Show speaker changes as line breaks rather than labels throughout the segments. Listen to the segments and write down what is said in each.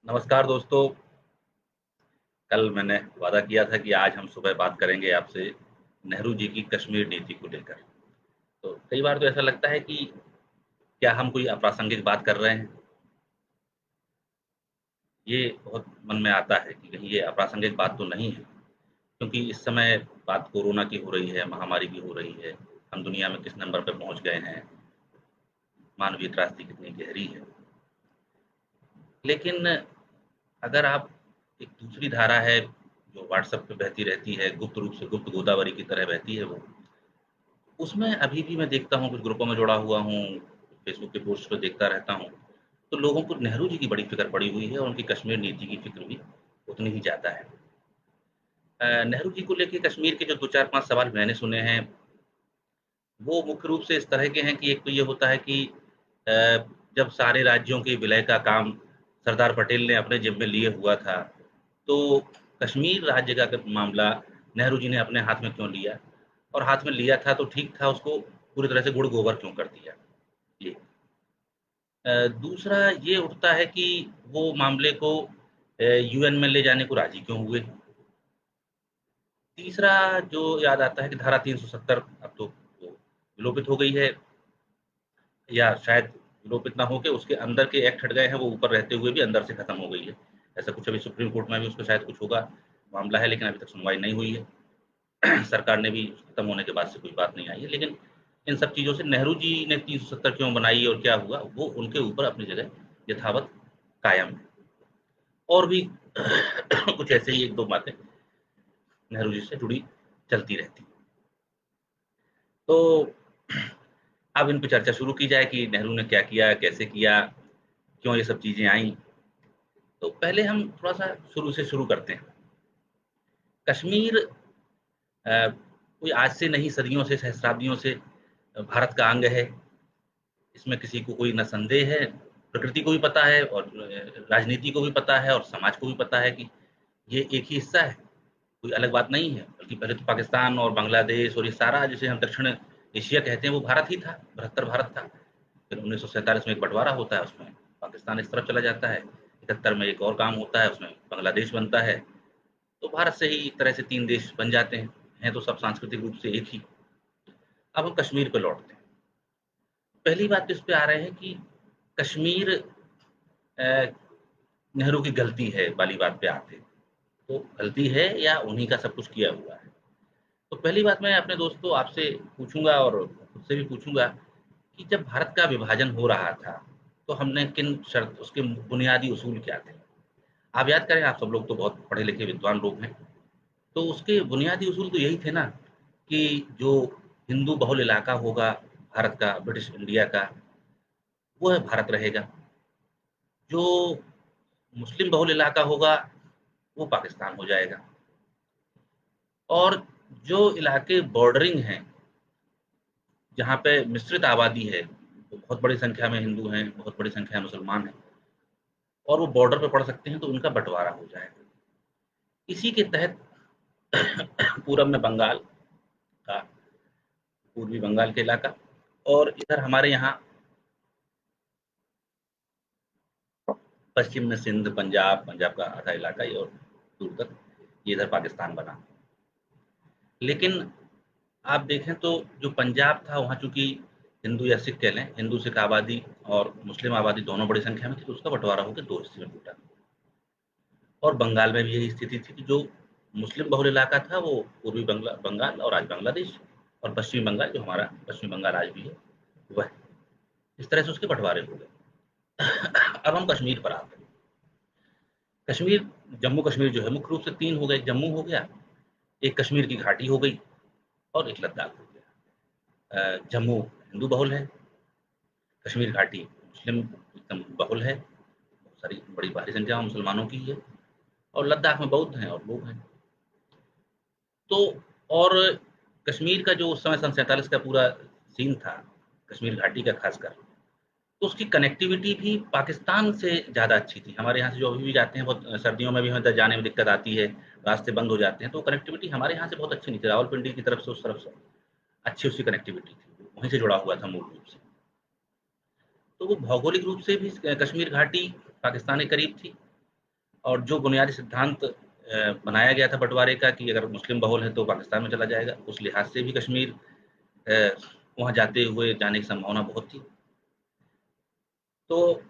नमस्कार दोस्तों। कल मैंने वादा किया था कि आज हम सुबह बात करेंगे आपसे नेहरू जी की कश्मीर नीति को लेकर। तो कई बार तो ऐसा लगता है कि क्या हम कोई अप्रासंगिक बात कर रहे हैं? ये बहुत मन में आता है कि कहीं ये अप्रासंगिक बात तो नहीं है, क्योंकि इस समय बात कोरोना की हो रही है, महामारी की हो रही है, हम दुनिया में किस नंबर पे पहुँच गए हैं, मानवीय त्रासदी कितनी गहरी है। लेकिन अगर आप एक दूसरी धारा है, जो व्हाट्सएप पे बहती रहती है, गुप्त रूप से गुप्त गोदावरी की तरह बहती है वो, उसमें अभी भी मैं देखता हूँ, कुछ ग्रुपों में जुड़ा हुआ हूँ, फेसबुक के पोस्ट पे देखता रहता हूँ, तो लोगों को नेहरू जी की बड़ी फ़िक्र पड़ी हुई है और उनकी कश्मीर नीति की फ़िक्र भी उतनी ही ज़्यादा है। नेहरू जी को लेके कश्मीर के जो 2, 4, 5 सवाल मैंने सुने हैं, वो मुख्य रूप से इस तरह के हैं कि एक तो ये होता है कि अ, जब सारे राज्यों के विलय का काम सरदार पटेल ने अपने ज़िम्मे लिए हुआ था, तो कश्मीर राज्य का अगर मामला नेहरू जी ने अपने हाथ में क्यों लिया? और हाथ में लिया था तो ठीक था, उसको पूरी तरह से गुड़-गोबर क्यों कर दिया? ये। दूसरा ये उठता है कि वो मामले को यूएन में ले जाने को राज़ी क्यों हुए? तीसरा जो याद आता है कि धारा 370 अब तो वो विलोपित हो गई है, या शायद विलोपित ना होके उसके अंदर के एक्ट हट गए हैं, वो ऊपर रहते हुए भी अंदर से खत्म हो गई है। ऐसा कुछ अभी सुप्रीम कोर्ट में भी उसका शायद कुछ होगा, मामला है, लेकिन अभी तक सुनवाई नहीं हुई है। सरकार ने भी खत्म होने के बाद से कोई बात नहीं आई है, लेकिन इन सब चीज़ों से नेहरू जी ने 370 क्यों बनाई और क्या हुआ, वो उनके ऊपर अपनी जगह यथावत कायम है। और भी कुछ ऐसे ही 1-2 बातें नेहरू जी से जुड़ी चलती रहती हैं। तो अब इन पे चर्चा शुरू की जाए कि नेहरू ने क्या किया, कैसे किया, क्यों ये सब चीज़ें आईं? तो पहले हम थोड़ा-सा शुरू से शुरू करते हैं। कश्मीर कोई आज से नहीं, सदियों से, सहस्राब्दियों से भारत का अंग है। इसमें किसी को कोई ना संदेह है, प्रकृति को भी पता है और राजनीति को भी पता है और समाज को भी पता है कि ये एक ही हिस्सा है, कोई अलग बात नहीं है। बल्कि पहले तो पाकिस्तान और बांग्लादेश और ये सारा जिसे हम दक्षिण एशिया कहते हैं, वो भारत ही था, बृहत्तर भारत था। फिर 1947 में एक बँटवारा होता है, उसमें पाकिस्तान इस तरफ चला जाता है, 71 में एक और काम होता है, उसमें बांग्लादेश बनता है। तो भारत से ही एक तरह से 3 देश बन जाते हैं तो सब सांस्कृतिक रूप से एक ही। अब हम कश्मीर पे लौटते हैं। पहली बात तो इस पे आ रहे हैं कि कश्मीर अ, नेहरू की गलती है वाली बात पे आते हैं। तो गलती है या उन्हीं का सब कुछ किया हुआ है? तो पहली बात मैं अपने दोस्तों आपसे पूछूँगा और खुद से भी पूछूँगा कि जब भारत का विभाजन हो रहा था, तो हमने किन शर्त उसके बुनियादी उसूल क्या थे? आप याद करें, आप सब लोग तो बहुत पढ़े-लिखे विद्वान लोग हैं, तो उसके बुनियादी उसूल तो यही थे ना कि जो हिंदू बहुल इलाका होगा भारत का, ब्रिटिश इंडिया का, वो है भारत रहेगा। जो मुस्लिम बहुल इलाका होगा, वो पाकिस्तान हो जाएगा। और जो इलाके बॉर्डरिंग हैं, जहाँ पे मिश्रित आबादी है, तो बहुत बड़ी संख्या में हिंदू हैं, बहुत बड़ी संख्या में मुसलमान हैं और वो बॉर्डर पे पड़ सकते हैं, तो उनका बँटवारा हो जाएगा। इसी के तहत पूरब में बंगाल का, पूर्वी बंगाल का इलाका, और इधर हमारे यहाँ पश्चिम में सिंध, पंजाब, पंजाब का आधा इलाका ये और दूर तक, ये इधर पाकिस्तान बना। लेकिन आप देखें तो जो पंजाब था, वहाँ चूँकि हिंदू या सिख कह लें, हिंदू-सिख आबादी और मुस्लिम आबादी दोनों बड़ी संख्या में थी, तो उसका बँटवारा होके 2 हिस्से में टूटा। और बंगाल में भी यही स्थिति थी कि जो मुस्लिम बहुल इलाका था, वो पूर्वी बंगाल और आज बांग्लादेश, और पश्चिमी बंगाल, जो हमारा पश्चिमी बंगाल आज भी है, वह। इस तरह से उसके बँटवारे हो गए। अब हम कश्मीर पर आते हैं। कश्मीर, जम्मू कश्मीर जो है मुख्य रूप से 3 हो गए, एक जम्मू हो गया, एक कश्मीर की घाटी हो गई और एक लद्दाख हो गया। जम्मू हिंदू बहुल है, कश्मीर घाटी मुस्लिम एकदम बहुल है, बहुत सारी बड़ी भारी संख्या में मुसलमानों की है, और लद्दाख में बौद्ध हैं और लोग हैं। तो और कश्मीर का जो उस समय सन 47 का पूरा सीन था, कश्मीर घाटी का खासकर, तो उसकी कनेक्टिविटी भी पाकिस्तान से ज़्यादा अच्छी थी। हमारे यहाँ से जो अभी भी जाते हैं, बहुत सर्दियों में भी हमें जाने में दिक्कत आती है, रास्ते बंद हो जाते हैं, तो कनेक्टिविटी हमारे यहाँ से बहुत अच्छी नहीं थी। रावलपिंडी की तरफ से, उस तरफ से अच्छी उसकी कनेक्टिविटी थी, वहीं से जुड़ा हुआ था मूल रूप से। तो वो भौगोलिक रूप से भी कश्मीर घाटी पाकिस्तान के करीब थी, और जो बुनियादी सिद्धांत बनाया गया था बंटवारे का कि अगर मुस्लिम बहुल है तो पाकिस्तान में चला जाएगा, उस लिहाज से भी कश्मीर वहाँ जाने की संभावना बहुत थी। तो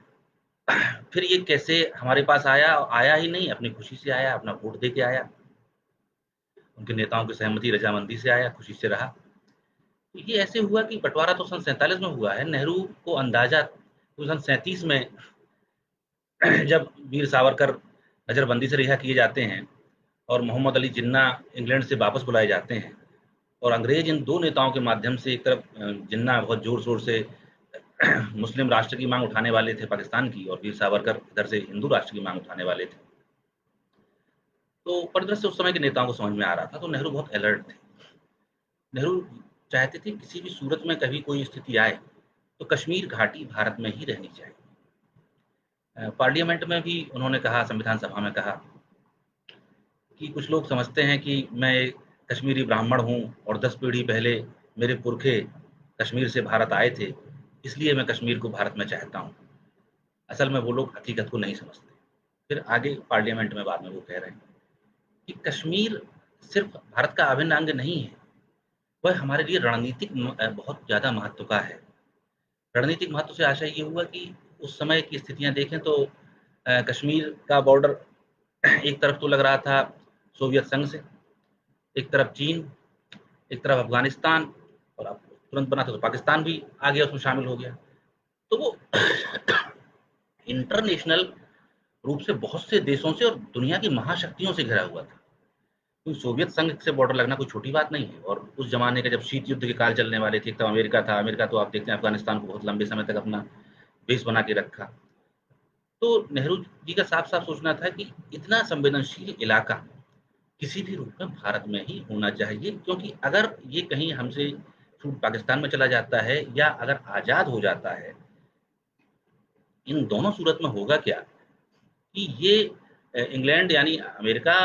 फिर ये कैसे हमारे पास आया? आया ही नहीं, अपनी खुशी से आया, अपना वोट दे के आया, उनके नेताओं की सहमति रजामंदी से आया, खुशी से रहा। तो ये ऐसे हुआ कि बंटवारा तो सन 47 में हुआ है। नेहरू को अंदाजा तो सन 37 में जब वीर सावरकर नज़रबंदी से रिहा किए जाते हैं और मोहम्मद अली जिन्ना इंग्लैंड से वापस बुलाए जाते हैं, और अंग्रेज इन दो नेताओं के माध्यम से, एक तरफ जिन्ना बहुत जोर शोर से मुस्लिम राष्ट्र की मांग उठाने वाले थे पाकिस्तान की, और वीर सावरकर इधर से हिंदू राष्ट्र की मांग उठाने वाले थे। तो परिदृश्य उस समय के नेताओं को समझ में आ रहा था, तो नेहरू बहुत अलर्ट थे। नेहरू चाहते थे किसी भी सूरत में कभी कोई स्थिति आए तो कश्मीर घाटी भारत में ही रहनी चाहिए। पार्लियामेंट में भी उन्होंने कहा, संविधान सभा में कहा कि कुछ लोग समझते हैं कि मैं कश्मीरी ब्राह्मण हूँ और 10 पीढ़ी पहले मेरे पुरखे कश्मीर से भारत आए थे, इसलिए मैं कश्मीर को भारत में चाहता हूँ। असल में वो लोग हकीकत को नहीं समझते। फिर आगे पार्लियामेंट में बाद में वो कह रहे हैं कि कश्मीर सिर्फ भारत का अभिन्न अंग नहीं है, वह हमारे लिए रणनीतिक बहुत ज़्यादा महत्व का है। रणनीतिक महत्व से आशय ये हुआ कि उस समय की स्थितियाँ देखें तो कश्मीर का बॉर्डर एक तरफ तो लग रहा था सोवियत संघ से, एक तरफ चीन, एक तरफ अफगानिस्तान, और अब तुरंत बना था तो पाकिस्तान भी आ गया, उसमें शामिल हो गया। तो वो इंटरनेशनल रूप से बहुत से देशों से और दुनिया की महाशक्तियों से घिरा हुआ था। तो सोवियत संघ से बॉर्डर लगना कोई छोटी बात नहीं है। और उस जमाने का जब शीत युद्ध के काल चलने वाले थे, तब अमेरिका था। अमेरिका तो आप देखते हैं अफगानिस्तान को बहुत लंबे समय तक अपना बेस बना के रखा। तो नेहरू जी का साफ साफ सोचना था कि इतना संवेदनशील इलाका किसी भी रूप में भारत में ही होना चाहिए, क्योंकि अगर ये कहीं हमसे छूट पाकिस्तान में चला जाता है या अगर आज़ाद हो जाता है, इन दोनों सूरत में होगा क्या कि ये इंग्लैंड यानी अमेरिका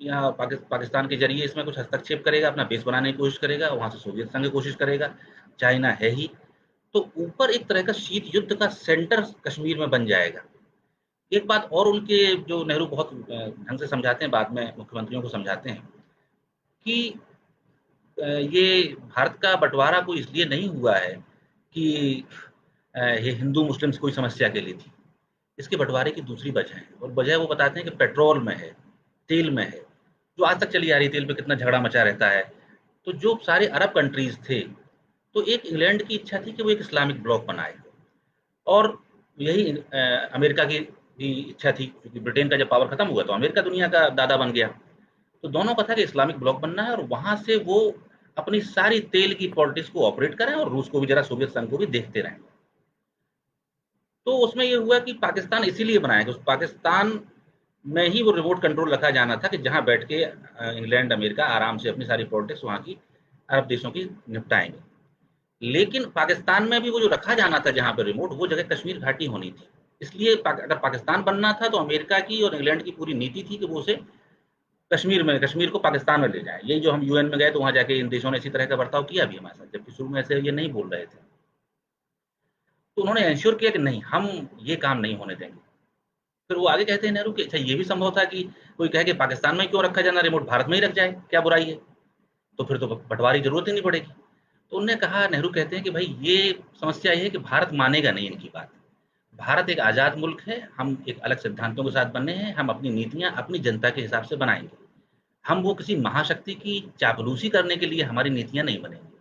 या पाकिस्तान के जरिए इसमें कुछ हस्तक्षेप करेगा, अपना बेस बनाने की कोशिश करेगा, वहाँ से सोवियत संघ की कोशिश करेगा, चाइना है ही। तो ऊपर एक तरह का शीत युद्ध का सेंटर कश्मीर में बन जाएगा। एक बात और उनके जो नेहरू बहुत ढंग से समझाते हैं, बाद में मुख्यमंत्रियों को समझाते हैं कि ये भारत का बंटवारा कोई इसलिए नहीं हुआ है कि ये हिंदू मुस्लिम से कोई समस्या के लिए थी। इसके बंटवारे की दूसरी वजह है, और वजह वो बताते हैं कि पेट्रोल में है, तेल में है, जो आज तक चली आ रही है। तेल पे कितना झगड़ा मचा रहता है। तो जो सारे अरब कंट्रीज़ थे, तो एक इंग्लैंड की इच्छा थी कि वो एक इस्लामिक ब्लॉक बनाए, और यही अमेरिका की भी इच्छा थी, क्योंकि ब्रिटेन का जब पावर खत्म हुआ तो अमेरिका दुनिया का दादा बन गया। तो दोनों का था कि इस्लामिक ब्लॉक बनना है, और वहाँ से वो अपनी सारी तेल की पॉलिटिक्स को ऑपरेट करें और रूस को भी ज़रा, सोवियत संघ को भी देखते रहें। तो उसमें ये हुआ कि पाकिस्तान इसीलिए बनाया कि उस पाकिस्तान में ही वो रिमोट कंट्रोल रखा जाना था कि जहाँ बैठ के इंग्लैंड अमेरिका आराम से अपनी सारी पॉलिटिक्स वहाँ की अरब देशों की निपटाएंगे। लेकिन पाकिस्तान में भी वो जो रखा जाना था जहाँ पे रिमोट, वो जगह कश्मीर घाटी होनी थी। इसलिए अगर पाकिस्तान बनना था तो अमेरिका की और इंग्लैंड की पूरी नीति थी कि वो उसे कश्मीर को पाकिस्तान में ले जाए। यही जो हम यूएन में गए तो वहाँ जाके इन देशों ने इसी तरह का बर्ताव किया भी हमारे साथ, जबकि शुरू में ऐसे ये नहीं बोल रहे थे। तो उन्होंने एंश्योर किया कि नहीं, हम ये काम नहीं होने देंगे। फिर वो आगे कहते हैं नेहरू कि अच्छा, ये भी संभव था कि कोई कहे कि पाकिस्तान में क्यों रखा जाना, रिमोट भारत में ही रख जाए, क्या बुराई है, तो फिर तो बंटवारे की जरूरत ही नहीं पड़ेगी। तो उन्होंने कहा, नेहरू कहते हैं कि भाई ये समस्या ये है कि भारत मानेगा नहीं इनकी बात। भारत एक आज़ाद मुल्क है, हम एक अलग सिद्धांतों के साथ बने हैं, हम अपनी नीतियाँ अपनी जनता के हिसाब से बनाएंगे। हम वो किसी महाशक्ति की चापलूसी करने के लिए हमारी नीतियाँ नहीं बनेंगी।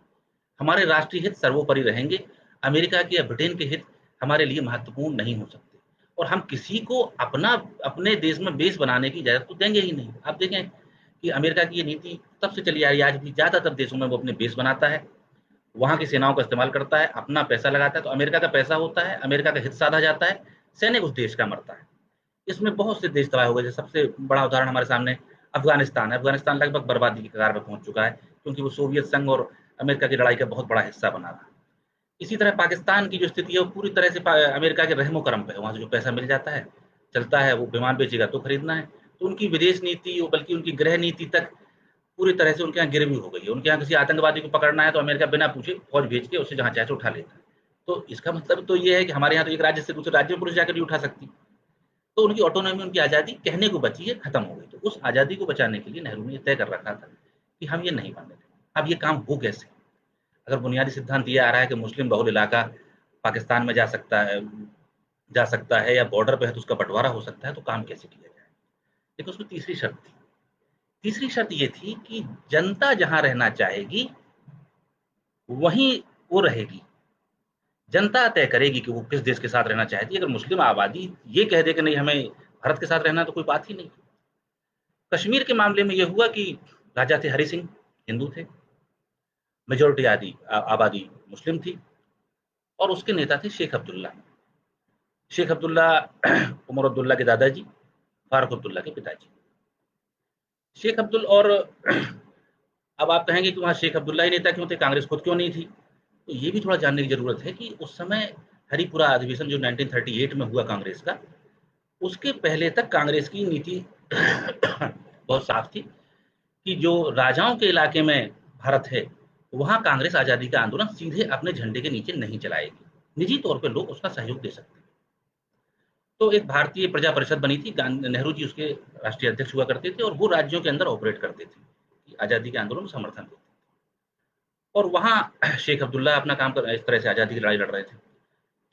हमारे राष्ट्रीय हित सर्वोपरि रहेंगे। अमेरिका के या ब्रिटेन के हित हमारे लिए महत्वपूर्ण नहीं हो सकते, और हम किसी को अपने देश में बेस बनाने की इजाज़त तो देंगे ही नहीं। आप देखें कि अमेरिका की ये नीति तब से चली आ रही है, आज भी ज़्यादातर देशों में वो अपने बेस बनाता है, वहाँ की सेनाओं का इस्तेमाल करता है, अपना पैसा लगाता है, तो अमेरिका का पैसा होता है, अमेरिका का हित साधा जाता है, सैनिक उस देश का मरता है। इसमें बहुत से देश तबाह हो गए। जैसे सबसे बड़ा उदाहरण हमारे सामने अफगानिस्तान है। अफगानिस्तान लगभग बर्बादी की कगार पर पहुंच चुका है, क्योंकि वो सोवियत संघ और अमेरिका की लड़ाई का बहुत बड़ा हिस्सा बना था। इसी तरह पाकिस्तान की जो स्थिति है वो पूरी तरह से अमेरिका के रहमो करम पे है। वहाँ से जो पैसा मिल जाता है, चलता है, वो विमान बेचेगा तो खरीदना है। तो उनकी विदेश नीति, बल्कि उनकी गृह नीति तक पूरी तरह से उनके यहाँ गिरवी हो गई है। उनके यहाँ किसी आतंकवादी को पकड़ना है तो अमेरिका बिना पूछे फौज भेज के उसे जहाँ चाहे उठा लेता है। तो इसका मतलब तो ये है कि हमारे यहाँ तो एक राज्य से दूसरे राज्य में पुलिस जाकर नहीं उठा सकती। तो उनकी ऑटोनॉमी, उनकी आज़ादी कहने को बची है, खत्म हो गई। तो उस आज़ादी को बचाने के लिए नेहरू ने ये तय कर रखा था कि हम ये नहीं मानने देंगे। अब ये काम हो कैसे? अगर बुनियादी सिद्धांत ये आ रहा है कि मुस्लिम बहुल इलाका पाकिस्तान में जा सकता है या बॉर्डर पे है तो उसका बंटवारा हो सकता है, तो काम कैसे किया जाए? लेकिन उसमें तीसरी शर्त थी। तीसरी शर्त ये थी कि जनता जहाँ रहना चाहेगी, वहीं वो रहेगी। जनता तय करेगी कि वो किस देश के साथ रहना चाहती है। अगर मुस्लिम आबादी ये कह दे कि नहीं, हमें भारत के साथ रहना है, तो कोई बात ही नहीं। कश्मीर के मामले में ये हुआ कि राजा थे हरि सिंह, हिंदू थे, मेजॉरिटी आबादी मुस्लिम थी, और उसके नेता थे शेख अब्दुल्ला। शेख अब्दुल्ला उमर अब्दुल्ला के दादाजी, फारूक अब्दुल्ला के पिताजी। शेख अब्दुल और अब आप कहेंगे कि वहाँ शेख अब्दुल्ला ही नेता क्यों थे, कांग्रेस खुद क्यों नहीं थी? तो ये भी थोड़ा जानने की ज़रूरत है कि उस समय हरिपुरा अधिवेशन जो 1938 में हुआ कांग्रेस का, उसके पहले तक कांग्रेस की नीति बहुत साफ थी कि जो राजाओं के इलाके में भारत है, वहाँ कांग्रेस आज़ादी का आंदोलन सीधे अपने झंडे के नीचे नहीं चलाएगी। निजी तौर पे लोग उसका सहयोग दे सकते हैं। तो एक भारतीय प्रजा परिषद बनी थी, नेहरू जी उसके राष्ट्रीय अध्यक्ष हुआ करते थे, और वो राज्यों के अंदर ऑपरेट करते थे कि आज़ादी के आंदोलन को समर्थन देते। और वहाँ शेख अब्दुल्ला अपना काम कर इस तरह से आज़ादी की लड़ाई लड़ रहे थे।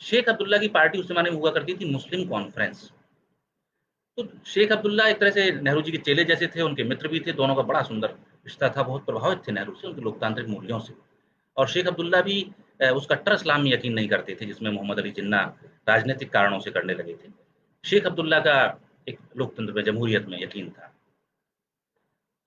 शेख अब्दुल्ला की पार्टी उस ज़माने में हुआ करती थी मुस्लिम कॉन्फ्रेंस। तो शेख अब्दुल्ला एक तरह से नेहरू जी के चेले जैसे थे, उनके मित्र भी थे, दोनों का बड़ा सुंदर रिश्ता था, बहुत प्रभावित थे नेहरू से, उनके लोकतांत्रिक मूल्यों से। और शेख अब्दुल्ला भी उस कट्टर इस्लाम में यकीन नहीं करते थे, जिसमें मोहम्मद अली जिन्ना राजनीतिक कारणों से करने लगे थे। शेख अब्दुल्ला का एक लोकतंत्र में, जमहूरियत में यकीन था।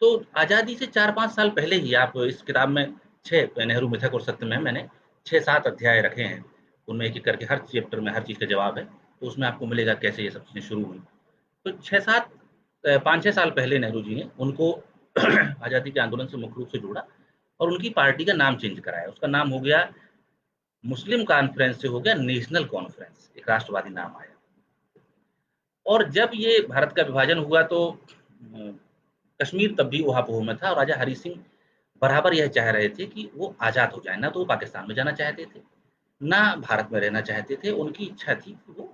तो आज़ादी से 4-5 साल पहले ही, आप इस किताब में 6 नेहरू मिथक और सत्य में मैंने 6-7 अध्याय रखे हैं। उनमें एक-एक करके हर चैप्टर में हर चीज़ का जवाब है। तो उसमें आपको मिलेगा कैसे ये सब चीज़ें शुरू हुई। तो 5-6 साल पहले नेहरू जी ने उनको आज़ादी के आंदोलन से मुख्य रूप से जोड़ा और उनकी पार्टी का नाम चेंज कराया। उसका नाम हो गया, मुस्लिम कॉन्फ्रेंस से हो गया नेशनल कॉन्फ्रेंस, एक राष्ट्रवादी नाम आया। और जब ये भारत का विभाजन हुआ तो कश्मीर तब भी ऊहा-पोह में था, और राजा हरि सिंह बराबर यह चाह रहे थे कि वो आज़ाद हो जाएँ। ना तो वो पाकिस्तान में जाना चाहते थे, ना भारत में रहना चाहते थे। उनकी इच्छा थी कि वो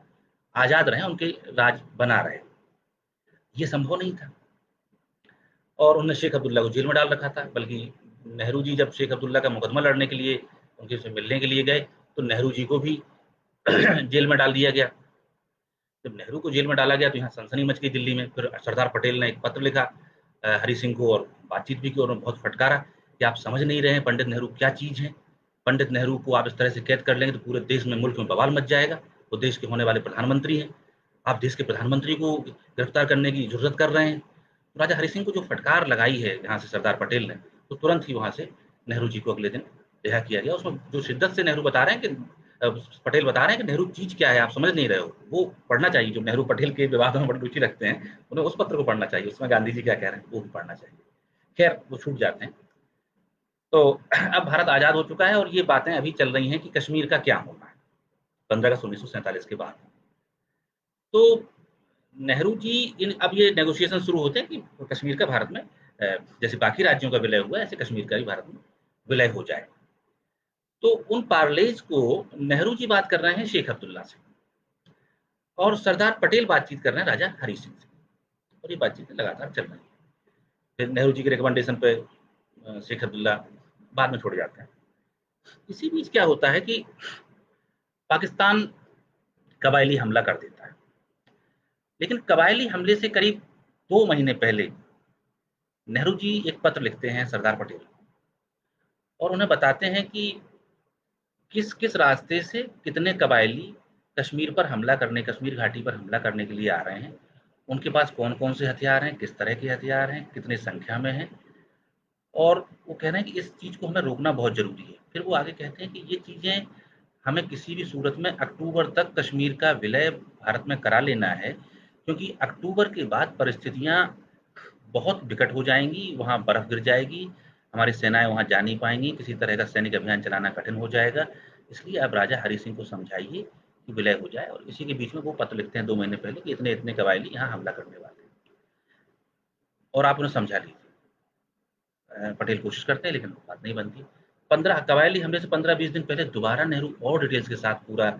आज़ाद रहें, उनके राज बना रहे। ये संभव नहीं था, और उन्होंने शेख अब्दुल्ला को जेल में डाल रखा था। बल्कि नेहरू जी जब शेख अब्दुल्ला का मुकदमा लड़ने के लिए उनके से मिलने के लिए गए, तो नेहरू जी को भी जेल में डाल दिया गया। जब नेहरू को जेल में डाला गया तो यहाँ सनसनी मच गई दिल्ली में। फिर सरदार पटेल ने एक पत्र लिखा हरि सिंह को, और बातचीत भी की, और बहुत फटकारा कि आप समझ नहीं रहे हैं पंडित नेहरू क्या चीज़ है। पंडित नेहरू को आप इस तरह से कैद कर लेंगे तो पूरे देश में, मुल्क में बवाल मच जाएगा। वो देश के होने वाले प्रधानमंत्री हैं, आप देश के प्रधानमंत्री को गिरफ्तार करने की जुर्रत कर रहे हैं। तो राजा हरि सिंह को जो फटकार लगाई है यहाँ से सरदार पटेल ने, तो तुरंत ही वहाँ से नेहरू जी को अगले दिन रिहा किया गया। उसमें जो शिद्दत से नेहरू बता रहे हैं कि पटेल बता रहे हैं कि नेहरू चीज़ क्या है, आप समझ नहीं रहे हो। वो पढ़ना चाहिए, जो नेहरू पटेल के विवादों में बड़ी रुचि रखते हैं, उन्हें उस पत्र को पढ़ना चाहिए। उसमें गांधी जी क्या कह रहे हैं वो भी पढ़ना चाहिए। खैर, वो छूट जाते हैं। तो अब भारत आज़ाद हो चुका है, और ये बातें अभी चल रही हैं कि कश्मीर का क्या होना है 15 अगस्त 1947 के बाद। तो नेहरू जी अब ये नेगोशिएशन शुरू होते हैं कि कश्मीर का भारत में, जैसे बाकी राज्यों का विलय हुआ, ऐसे कश्मीर का भी भारत में विलय हो जाए। तो उन पार्लेज को नेहरू जी बात कर रहे हैं शेख अब्दुल्ला से, और सरदार पटेल बातचीत कर रहे हैं राजा हरि सिंह से, और ये बातचीतें लगातार चल रही हैं। फिर नेहरू जी के रिकमेंडेशन पे शेख अब्दुल्ला बाद में छोड़ जाते हैं। इसी बीच क्या होता है कि पाकिस्तान कबायली हमला कर देता है। लेकिन कबायली हमले से करीब 2 महीने पहले नेहरू जी एक पत्र लिखते हैं सरदार पटेल को, और उन्हें बताते हैं कि किस-किस रास्ते से कितने कबायली कश्मीर पर हमला करने, कश्मीर घाटी पर हमला करने के लिए आ रहे हैं। उनके पास कौन-कौन से हथियार हैं, किस तरह के हथियार हैं, कितनी संख्या में हैं, और वो कह रहे हैं कि इस चीज़ को हमें रोकना बहुत ज़रूरी है। फिर वो आगे कहते हैं कि ये चीज़ें हमें किसी भी सूरत में अक्टूबर तक कश्मीर का विलय भारत में करा लेना है, क्योंकि अक्टूबर के बाद परिस्थितियाँ बहुत विकट हो जाएँगी, वहाँ बर्फ़ गिर जाएगी, हमारी सेनाएँ वहाँ जा नहीं पाएँगी, किसी तरह का सैनिक अभियान चलाना कठिन हो जाएगा। इसलिए आप राजा हरि सिंह को समझाइए कि विलय हो जाए, और इसी के बीच में वो पत्र लिखते हैं 2 महीने पहले कि इतने-इतने कबायली यहाँ हमला करने वाले हैं, और आप उन्हें समझा लीजिए। पटेल कोशिश करते हैं, लेकिन बात नहीं बनती। 15 कबायली हमले से 15-20 दिन पहले दोबारा नेहरू और डिटेल्स के साथ पूरा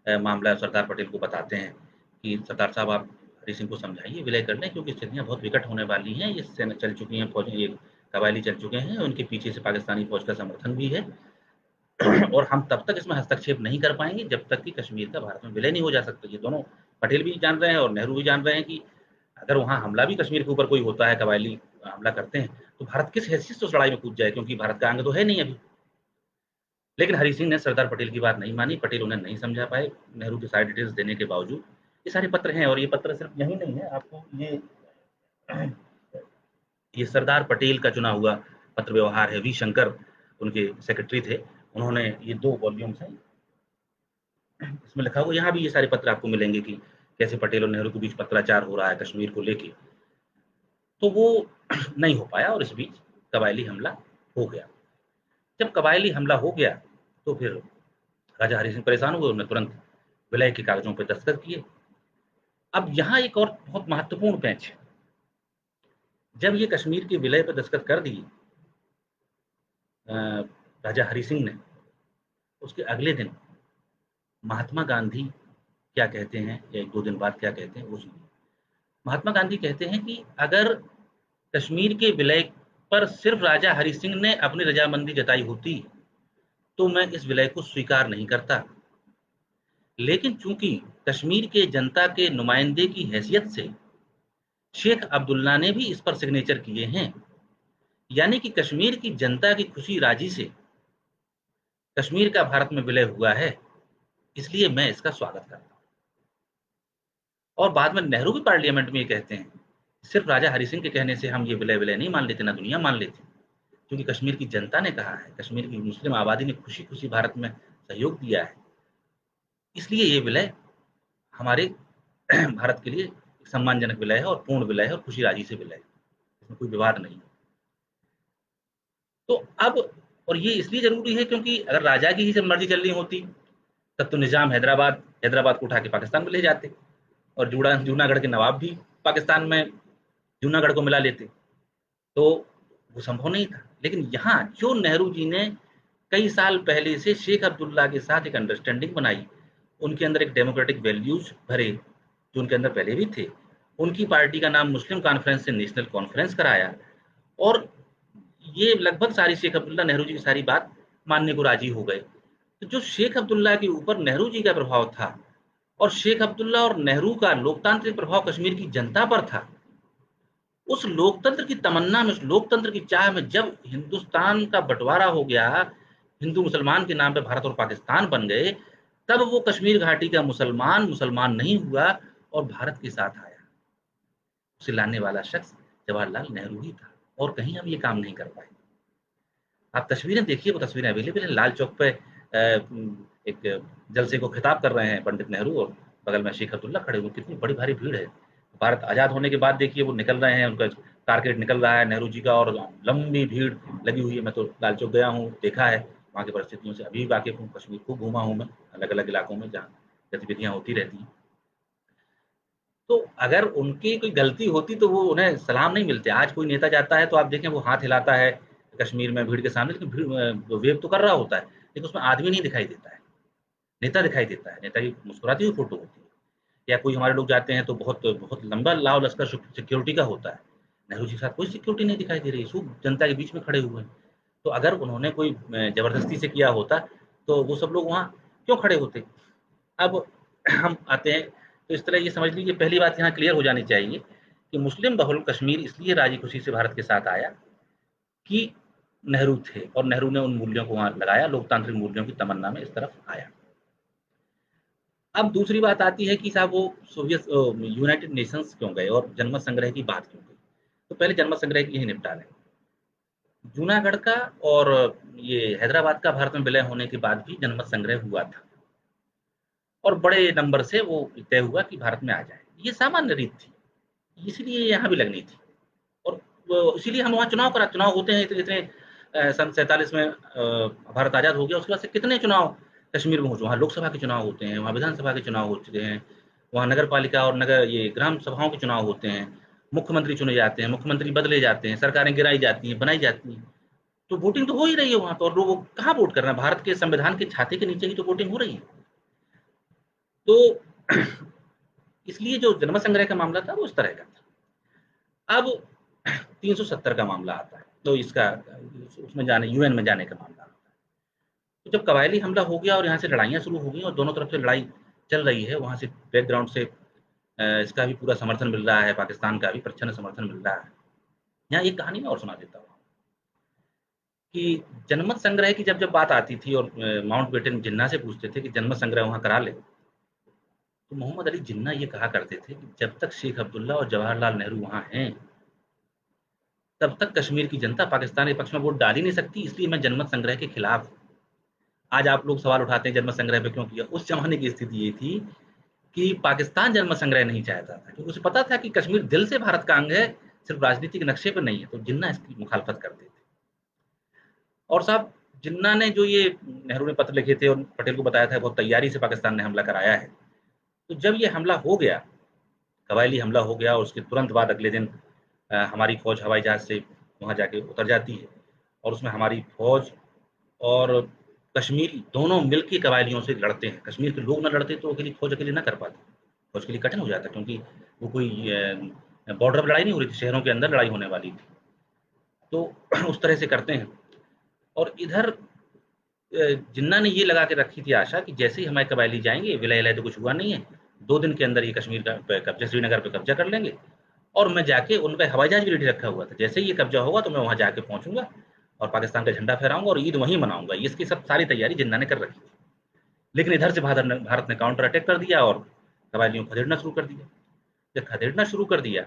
मामला सरदार पटेल को बताते हैं कि सरदार साहब, आप हरि सिंह को समझाइए, विलय कर लें, क्योंकि स्थितियाँ बहुत विकट होने वाली हैं। ये सेना चल चुकी हैं, फौजें, ये कबायली चल चुके हैं, उनके पीछे से पाकिस्तानी फौज का समर्थन भी है और हम तब तक इसमें हस्तक्षेप नहीं कर पाएँगे जब तक कि कश्मीर का भारत में विलय नहीं हो जा सकता। ये दोनों पटेल भी जान रहे हैं और नेहरू भी जान रहे हैं कि अगर वहाँ हमला भी कश्मीर के ऊपर कोई होता है, कबायली हमला करते हैं, तो भारत किस हैसियत से उस लड़ाई में कूद जाए, क्योंकि भारत का अंग तो है नहीं अभी। लेकिन हरि सिंह ने सरदार पटेल की बात नहीं मानी, पटेल उन्हें नहीं समझा पाए, नेहरू की सारी डिटेल्स देने के बावजूद। ये सारे पत्र हैं और ये पत्र सिर्फ यही नहीं है, आपको ये सरदार पटेल का चुना हुआ पत्र व्यवहार है, वी शंकर उनके सेक्रेटरी थे, उन्होंने ये 2 वॉल्यूम्स हैं, इसमें लिखा हुआ, यहाँ भी ये सारे पत्र आपको मिलेंगे कि कैसे पटेल और नेहरू के बीच पत्राचार हो रहा है कश्मीर को लेके। तो वो नहीं हो पाया और इस बीच कबायली हमला हो गया। जब कबायली हमला हो गया तो फिर राजा हरि सिंह परेशान हुए, उन्होंने तुरंत विलय के कागजों पर दस्तखत किए। अब यहाँ एक और बहुत महत्वपूर्ण पेंच है, जब ये कश्मीर के विलय पर दस्तखत कर दिए राजा हरि सिंह ने, उसके अगले दिन महात्मा गांधी क्या कहते हैं, या 1-2 दिन बाद क्या कहते हैं वो सुनिए। महात्मा गांधी कहते हैं कि अगर कश्मीर के विलय पर सिर्फ राजा हरि सिंह ने अपनी रजामंदी जताई होती तो मैं इस विलय को स्वीकार नहीं करता, लेकिन चूंकि कश्मीर के जनता के नुमाइंदे की हैसियत से शेख अब्दुल्ला ने भी इस पर सिग्नेचर किए हैं, यानी कि कश्मीर की जनता की खुशी राजी से कश्मीर का भारत में विलय हुआ है, इसलिए मैं इसका स्वागत करता हूं। और बाद में नेहरू भी पार्लियामेंट में ये कहते हैं, सिर्फ राजा हरि सिंह के कहने से हम ये विलय नहीं मान लेते, ना दुनिया मान लेती, क्योंकि कश्मीर की जनता ने कहा है, कश्मीर की मुस्लिम आबादी ने खुशी खुशी भारत में सहयोग दिया है, इसलिए ये विलय हमारे भारत के लिए सम्मानजनक विलय है और पूर्ण विलय है और खुशी राजी से विलय है, इसमें कोई विवाद नहीं। तो अब, और ये इसलिए जरूरी है क्योंकि अगर राजा की ही सब मर्जी चल रही होती तब तो निजाम हैदराबाद को उठा के पाकिस्तान में ले जाते और जूनागढ़ के नवाब भी पाकिस्तान में जूनागढ़ को मिला लेते, तो वो संभव नहीं था। लेकिन यहाँ जो नेहरू जी ने कई साल पहले से शेख अब्दुल्ला के साथ एक अंडरस्टैंडिंग बनाई, उनके अंदर एक डेमोक्रेटिक वैल्यूज भरे जो उनके अंदर पहले भी थे, उनकी पार्टी का नाम मुस्लिम कॉन्फ्रेंस से नेशनल कॉन्फ्रेंस कराया और ये लगभग सारी शेख अब्दुल्ला नेहरू जी की सारी बात मानने को राजी हो गए। तो जो शेख अब्दुल्ला के ऊपर नेहरू जी का प्रभाव था और शेख अब्दुल्ला और नेहरू का लोकतांत्रिक प्रभाव कश्मीर की जनता पर था, उस लोकतंत्र की तमन्ना में, उस लोकतंत्र की चाह में जब हिंदुस्तान का बंटवारा हो गया, हिंदू मुसलमान के नाम पे भारत और पाकिस्तान बन गए, तब वो कश्मीर घाटी का मुसलमान नहीं हुआ और भारत के साथ आया। उसे लाने वाला शख्स जवाहरलाल नेहरू ही था और कहीं हम ये काम नहीं कर पाए। आप तस्वीरें देखिए, वो तस्वीरें अवेलेबल हैं, लाल चौक पे एक जलसे को खिताब कर रहे हैं पंडित नेहरू और बगल में शेख अब्दुल्ला खड़े हुए, कितनी बड़ी भारी भीड़ है। भारत आज़ाद होने के बाद देखिए वो निकल रहे हैं, उनका टारगेट निकल रहा है नेहरू जी का और लंबी भीड़ लगी हुई है। मैं तो लाल चौक गया हूँ, देखा है, वहाँ की परिस्थितियों से अभी भी वाकिफ हूँ, कश्मीर खूब घूमा हूँ मैं, अलग-अलग इलाकों में जहाँ गतिविधियाँ होती रहती हैं। तो अगर उनकी कोई गलती होती तो वो उन्हें सलाम नहीं मिलते। आज कोई नेता जाता है तो आप देखें वो हाथ हिलाता है कश्मीर में भीड़ के सामने, लेकिन वेव तो कर रहा होता है, लेकिन उसमें आदमी नहीं दिखाई देता है, नेता दिखाई देता है, नेता की मुस्कुराती हुई फोटो होती है। या कोई हमारे लोग जाते हैं तो बहुत बहुत लंबा लाव लश्कर सिक्योरिटी का होता है, नेहरू जी के साथ कोई सिक्योरिटी नहीं दिखाई दे रही, खूब जनता के बीच में खड़े हुए हैं। तो अगर उन्होंने कोई जबरदस्ती से किया होता तो वो सब लोग वहाँ क्यों खड़े होते। अब हम आते हैं, तो इस तरह ये समझ लीजिए, पहली बात यहाँ क्लियर हो जानी चाहिए कि मुस्लिम बहुल कश्मीर इसलिए राजी खुशी से भारत के साथ आया कि नेहरू थे और नेहरू ने उन मूल्यों को वहाँ लगाया, लोकतांत्रिक मूल्यों की तमन्ना में इस तरफ आया। अब दूसरी बात आती है कि साहब वो सोवियत यूनाइटेड नेशंस क्यों गए और जनमत संग्रह की बात क्यों गई। तो पहले जनमत संग्रह की यही निपटा लें। जूनागढ़ का और ये हैदराबाद का भारत में विलय होने के बाद भी जनमत संग्रह हुआ था और बड़े नंबर से वो तय हुआ कि भारत में आ जाए। ये सामान्य रीत थी, इसलिए यहाँ भी लगनी थी और इसीलिए हम वहाँ चुनाव होते हैं इतने सन 47 में भारत आज़ाद हो गया, उसके बाद से कितने चुनाव कश्मीर में हो चुके, वहाँ लोकसभा के चुनाव होते हैं, वहाँ विधानसभा के चुनाव हो चुके हैं, वहाँ नगर पालिका और ये ग्राम सभाओं के चुनाव होते हैं, मुख्यमंत्री चुने जाते हैं, मुख्यमंत्री बदले जाते हैं, सरकारें गिराई जाती हैं, बनाई जाती हैं, तो वोटिंग तो हो ही रही है वहाँ पर और लोग कहाँ वोट कर रहे हैं, भारत के संविधान के छाते के नीचे ही तो वोटिंग हो रही है। तो इसलिए जो जनमत संग्रह का मामला था वो इस तरह का था। अब 370 का मामला आता है, तो इसका उसमें जाने, यूएन में जाने का मामला आता है। तो जब कबायली हमला हो गया और यहाँ से लड़ाइयाँ शुरू हो गई और दोनों तरफ से लड़ाई चल रही है, वहाँ से बैकग्राउंड से इसका भी पूरा समर्थन मिल रहा है, पाकिस्तान का भी प्रच्छन्न समर्थन मिल रहा है। यहाँ एक कहानी मैं और सुना देता हूँ कि जनमत संग्रह की जब बात आती थी और माउंटबेटन जिन्ना से पूछते थे कि जनमत संग्रह वहाँ करा ले, तो मोहम्मद अली जिन्ना ये कहा करते थे कि जब तक शेख अब्दुल्ला और जवाहरलाल नेहरू वहाँ हैं, तब तक कश्मीर की जनता पाकिस्तान के पक्ष में वोट डाल ही नहीं सकती, इसलिए मैं जनमत संग्रह के खिलाफ हूँ। आज आप लोग सवाल उठाते हैं जनमत संग्रह पे क्यों किया। उस जमाने की स्थिति ये थी कि पाकिस्तान जनमत संग्रह नहीं चाहता था, क्योंकि उसे पता था कि कश्मीर दिल से भारत का अंग है, सिर्फ राजनीतिक नक्शे पर नहीं है। तो जिन्ना इसकी मुखालफत करते थे। और साहब, जिन्ना ने जो ये नेहरू ने पत्र लिखे थे और पटेल को बताया था, बहुत तैयारी से पाकिस्तान ने हमला कराया है। तो जब ये हमला हो गया, कबायली हमला हो गया, और उसके तुरंत बाद अगले दिन हमारी फौज हवाई जहाज से वहाँ जाके उतर जाती है, और उसमें हमारी फौज और कश्मीरी दोनों मिलकर कबायलियों से लड़ते हैं। कश्मीर के लोग ना लड़ते तो अकेली फौज अकेले ना कर पाती, फौज के लिए कठिन हो जाता, क्योंकि वो कोई बॉर्डर पर लड़ाई नहीं हो रही थी, शहरों के अंदर लड़ाई होने वाली थी। तो उस तरह से करते हैं। और इधर जिन्ना ने ये लगा के रखी थी आशा कि जैसे ही हमारे कबायली जाएंगे, विलय विलय तो कुछ हुआ नहीं है, 2 दिन के अंदर ये कश्मीर का कब्जा, श्रीनगर पे कब्जा कर लेंगे, और मैं जाके, उनका हवाई जहाज भी रेडी रखा हुआ था, जैसे ही ये कब्जा होगा तो मैं वहाँ जाके पहुंचूंगा और पाकिस्तान का झंडा फहराऊंगा और ईद वहीं मनाऊंगा। इसकी सब सारी तैयारी जिन्ना ने कर रखी थी। लेकिन इधर से भारत ने काउंटर अटैक कर दिया और कबायलियों को खदेड़ना शुरू कर दिया। जब खदेड़ना शुरू कर दिया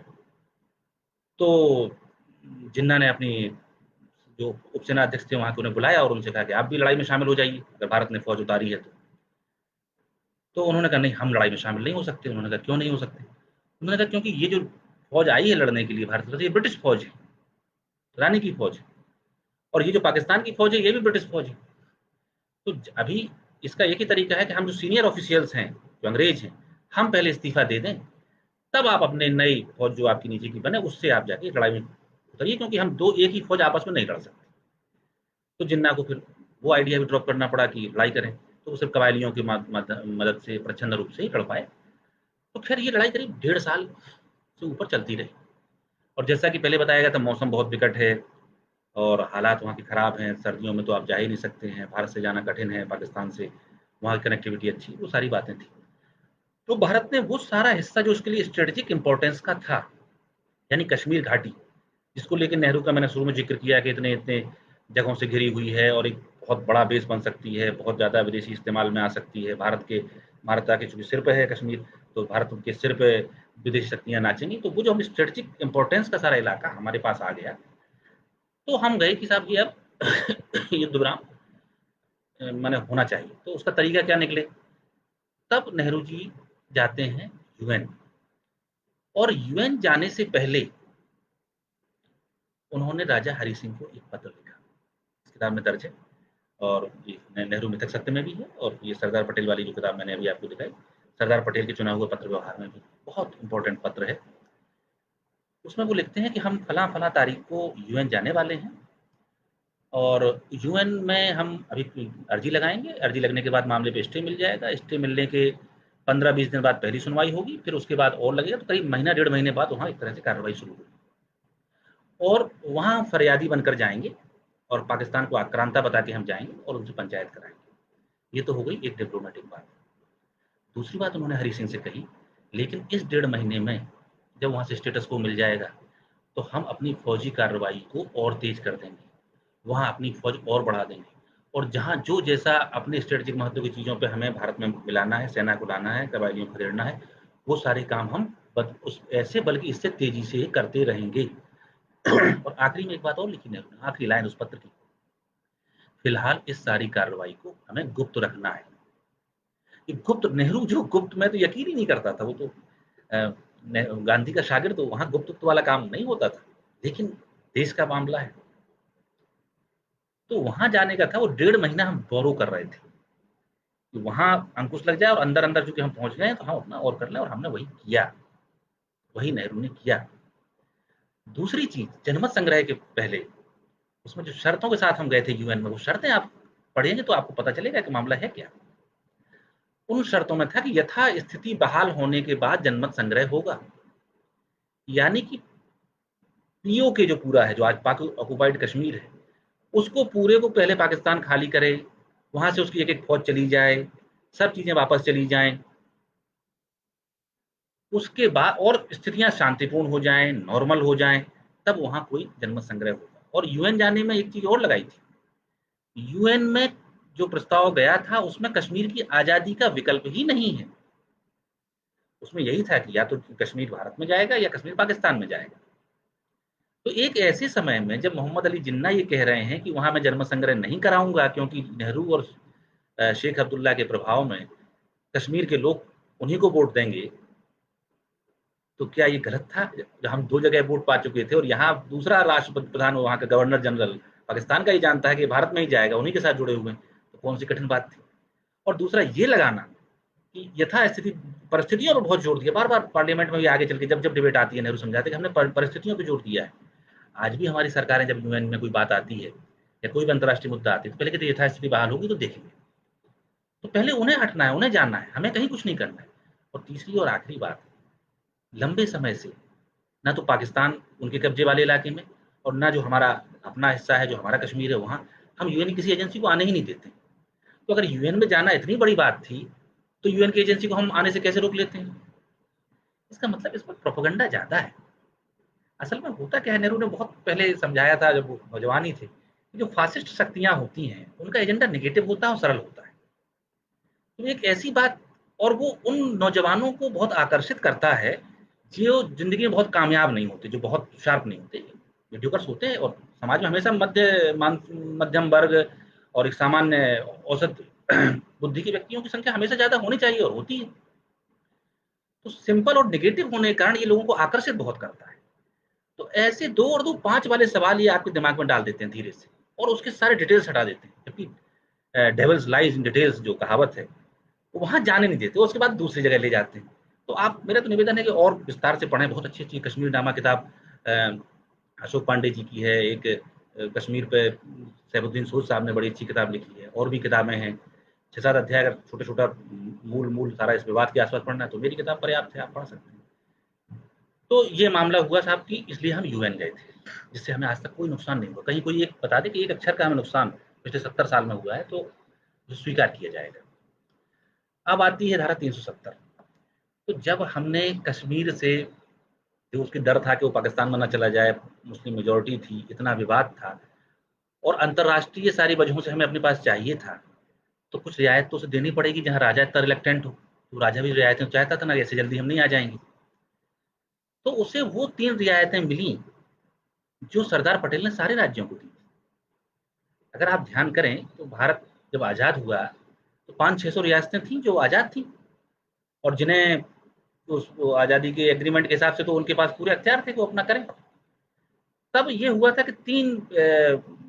तो जिन्ना ने अपनी जो उपसेना अध्यक्ष थे वहाँ के, उन्हें बुलाया और उनसे कहा कि आप भी लड़ाई में शामिल हो जाइए, अगर भारत ने फौज उतारी है तो उन्होंने कहा नहीं, हम लड़ाई में शामिल नहीं हो सकते। उन्होंने कहा क्यों नहीं हो सकते? उन्होंने कहा क्योंकि ये जो फौज आई है लड़ने के लिए भारत से, ये ब्रिटिश फौज है, रानी की फौज है, और ये जो पाकिस्तान की फौज है ये भी ब्रिटिश फौज है। तो अभी इसका एक ही तरीका है कि हम जो सीनियर ऑफिशियल्स हैं, जो अंग्रेज हैं, हम पहले इस्तीफा दे दें, तब आप अपने नई फौज जो आपकी नीचे की बने उससे आप जाके लड़ाई में उतरिए, क्योंकि हम दो एक ही फौज आपस में नहीं लड़ सकते। तो जिन्ना को फिर वो आइडिया भी ड्रॉप करना पड़ा कि लड़ाई करें, तो वो सिर्फ कबायलियों की मदद से प्रच्छन्न रूप से ही लड़ पाए। तो खैर ये लड़ाई करीब 1.5 साल से ऊपर चलती रही। और जैसा कि पहले बताया गया था, मौसम बहुत विकट है और हालात वहाँ के खराब हैं, सर्दियों में तो आप जा ही नहीं सकते हैं, भारत से जाना कठिन है, पाकिस्तान से वहाँ की कनेक्टिविटी अच्छी, वो सारी बातें थी। तो भारत ने वो सारा हिस्सा जो उसके लिए स्ट्रेटेजिक इंपॉर्टेंस का था, यानी कश्मीर घाटी, जिसको लेकर नेहरू का मैंने शुरू में जिक्र किया कि इतने इतने जगहों से घिरी हुई है और एक बहुत बड़ा बेस बन सकती है, बहुत ज़्यादा विदेशी इस्तेमाल में आ सकती है, भारत के चूंकि सिर पे है कश्मीर, तो भारत के सिर पे विदेशी शक्तियां नाचेंगी। तो वो जो हम स्ट्रेटेजिक इंपॉर्टेंस का सारा इलाका हमारे पास आ गया, तो हम गए कि साहब ये अब युद्ध विराम मैंने होना चाहिए। तो उसका तरीका क्या निकले? तब नेहरू जी जाते हैं यूएन, और यूएन जाने से पहले उन्होंने राजा हरि सिंह को एक पत्र लिखा, इस किताब में दर्ज है, और ये नेहरू मिथक सत्य में भी है, और ये सरदार पटेल वाली जो किताब मैंने अभी आपको दिखाई, सरदार पटेल के चुना हुआ पत्र व्यवहार में भी बहुत इंपॉर्टेंट पत्र है। उसमें वो लिखते हैं कि हम फला फला तारीख को यूएन जाने वाले हैं, और यूएन में हम अभी अर्जी लगाएंगे, अर्जी लगने के बाद मामले पे स्टे मिल जाएगा, स्टे मिलने के 15-20 दिन बाद पहली सुनवाई होगी, फिर उसके बाद और लगेगा, तो करीब महीना 1.5 महीने बाद वहाँ एक तरह से कार्रवाई शुरू होगी, और वहाँ फरियादी बनकर जाएंगे और पाकिस्तान को आक्रांता बता के हम जाएंगे और उनसे पंचायत कराएंगे। ये तो हो गई एक डिप्लोमेटिक बात। दूसरी बात उन्होंने हरि सिंह से कही, लेकिन इस 1.5 महीने में जब वहाँ से स्टेटस को मिल जाएगा तो हम अपनी फौजी कार्रवाई को और तेज कर देंगे, वहाँ अपनी फौज और बढ़ा देंगे, और जहाँ जो जैसा अपने स्ट्रेटेजिक महत्व की चीज़ों पे हमें भारत में मिलाना है, सेना को लाना है, कबायलियों को खदेड़ना है, वो सारे काम हम उस ऐसे बल्कि इससे तेजी से करते रहेंगे। और आखिरी में एक बात और लिखी नेहरू ने, आखिरी लाइन उस पत्र की, फिलहाल इस सारी कार्रवाई को हमें गुप्त रखना है। ये गुप्त, नेहरू जो गुप्त में तो यकीन ही नहीं करता था, वो तो गांधी का शागिर्द, तो वहां गुप्तत्व वाला काम नहीं होता था, लेकिन देश का मामला है तो वहां जाने का था। वो 1.5 महीना हम बोरो कर रहे थे कि वहां अंकुश लग जाए और अंदर अंदर चूंकि हम पहुंच गए तो हम अपना और कर लें, और हमने वही किया, वही नेहरू ने किया। दूसरी चीज, जनमत संग्रह के पहले उसमें जो शर्तों के साथ हम गए थे यूएन में, वो शर्तें आप पढ़ेंगे तो आपको पता चलेगा कि मामला है क्या। उन शर्तों में था कि यथास्थिति बहाल होने के बाद जनमत संग्रह होगा, यानी कि पीओके जो पूरा है, जो आज पाक ऑक्युपाइड कश्मीर है, उसको पूरे को पहले पाकिस्तान खाली करे, वहां से उसकी एक एक फौज चली जाए, सब चीजें वापस चली जाएं, उसके बाद और स्थितियां शांतिपूर्ण हो जाएं, नॉर्मल हो जाएं, तब वहां कोई जनमत संग्रह होगा। और यूएन जाने में एक चीज और लगाई थी, यूएन में जो प्रस्ताव गया था उसमें कश्मीर की आजादी का विकल्प ही नहीं है। उसमें यही था कि या तो कश्मीर भारत में जाएगा या कश्मीर पाकिस्तान में जाएगा। तो एक ऐसे समय में जब मोहम्मद अली जिन्ना ये कह रहे हैं कि वहां मैं जन्म संग्रह नहीं कराऊंगा क्योंकि नेहरू और शेख अब्दुल्ला के प्रभाव में कश्मीर के लोग उन्हीं को वोट देंगे, तो क्या ये गलत था? जब हम दो जगह वोट पा चुके थे और यहाँ दूसरा राष्ट्रपति प्रधान वहाँ का गवर्नर जनरल पाकिस्तान का ही जानता है कि भारत में ही जाएगा, उन्हीं के साथ जुड़े हुए हैं, तो कौन सी कठिन बात थी? और दूसरा ये लगाना कि यथास्थिति, परिस्थितियों पर बहुत जोर दिया, बार बार पार्लियामेंट में भी आगे चल के जब जब डिबेट आती है नेहरू समझाते कि हमने परिस्थितियों पर जोर दिया है। आज भी हमारी सरकारें जब यूएन में कोई बात आती है या कोई भी अंतर्राष्ट्रीय मुद्दा आती है तो पहले कहते यथास्थिति बहाल होगी तो देखेंगे। तो पहले उन्हें हटना है, उन्हें जानना है, हमें कहीं कुछ नहीं करना है। और तीसरी और आखिरी बात, लंबे समय से ना तो पाकिस्तान उनके कब्जे वाले इलाके में और ना जो हमारा अपना हिस्सा है, जो हमारा कश्मीर है, वहाँ हम यूएन की किसी एजेंसी को आने ही नहीं देते। तो अगर यूएन में जाना इतनी बड़ी बात थी तो यूएन की एजेंसी को हम आने से कैसे रोक लेते हैं? इसका मतलब इसमें प्रोपेगेंडा ज्यादा है। असल में होता क्या है, नेहरू ने बहुत पहले समझाया था जब वो नौजवान ही थे, जो फासिस्ट शक्तियां होती हैं उनका एजेंडा नेगेटिव होता है और सरल होता है। तो एक ऐसी बात, और वो उन नौजवानों को बहुत आकर्षित करता है जो जिंदगी में बहुत कामयाब नहीं होते, जो बहुत शार्प नहीं होते, मीडियोकर्स होते हैं। और समाज में हमेशा मध्यम वर्ग और एक सामान्य औसत बुद्धि के व्यक्तियों की संख्या हमेशा ज्यादा होनी चाहिए और होती है। तो सिंपल और नेगेटिव होने के कारण ये लोगों को आकर्षित बहुत करता है। तो ऐसे दो और दो पांच वाले सवाल ये आपके दिमाग में डाल देते हैं धीरे से, और उसके सारे डिटेल्स हटा देते हैं, जबकि डेविल्स लाइज इन डिटेल्स जो कहावत है वो वहां जाने नहीं देते, उसके बाद दूसरी जगह ले जाते हैं। तो आप, मेरा तो निवेदन है कि और विस्तार से पढ़ें, बहुत अच्छी अच्छी कश्मीर नामा किताब अशोक पांडे जी की है, एक कश्मीर पे सैफुद्दीन सूद साहब ने बड़ी अच्छी किताब लिखी है, और भी किताबें हैं, 6-7 अध्याय, अगर छोटे छोटा मूल मूल सारा इस विवाद के आसपास पढ़ना है तो मेरी किताब पर्याप्त है, आप पढ़ सकते हैं। तो ये मामला हुआ साहब कि इसलिए हम यूएन गए थे, जिससे हमें आज तक कोई नुकसान नहीं हुआ। कहीं कोई एक बता दे कि एक अक्षर का हमें नुकसान पिछले 70 साल में हुआ है तो स्वीकार किया जाएगा। अब आती है धारा 370। तो जब हमने कश्मीर से, जो उसकी डर था कि वो पाकिस्तान में ना चला जाए, मुस्लिम मेजोरिटी थी, इतना विवाद था, और अंतर्राष्ट्रीय सारी वजहों से हमें अपने पास चाहिए था, तो कुछ रियायत तो उसे देनी पड़ेगी। जहाँ राजा इतना रिलेक्टेंट हो तो राजा भी रियायतें चाहता था ना, ऐसे जल्दी हम नहीं आ जाएंगे। तो उसे वो 3 रियायतें मिली जो सरदार पटेल ने सारे राज्यों को दी। अगर आप ध्यान करें तो भारत जब आज़ाद हुआ तो 500-600 रियासतें थीं जो आज़ाद थीं, और जिन्हें उस आज़ादी के एग्रीमेंट के हिसाब से तो उनके पास पूरे अख्तियार थे कि वो अपना करें। तब ये हुआ था कि 3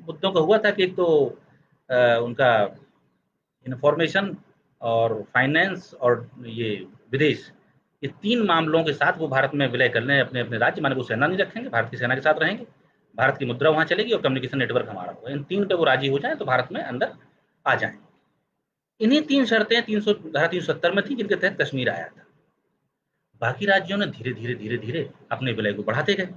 मुद्दों का हुआ था कि एक तो उनका इन्फॉर्मेशन और फाइनेंस और ये विदेश, ये 3 मामलों के साथ वो भारत में विलय कर लें अपने अपने राज्य, माने वो सेना नहीं रखेंगे, भारत की सेना के साथ रहेंगे, भारत की मुद्रा वहाँ चलेगी और कम्युनिकेशन नेटवर्क हमारा होगा। इन 3 पे वो राजी हो जाएँ तो भारत में अंदर आ जाएँ। इन्हीं 3 शर्तें 300 धारा 370 में थी जिनके तहत कश्मीर आया था। बाकी राज्यों ने धीरे-धीरे अपने विलय को बढ़ाते गए।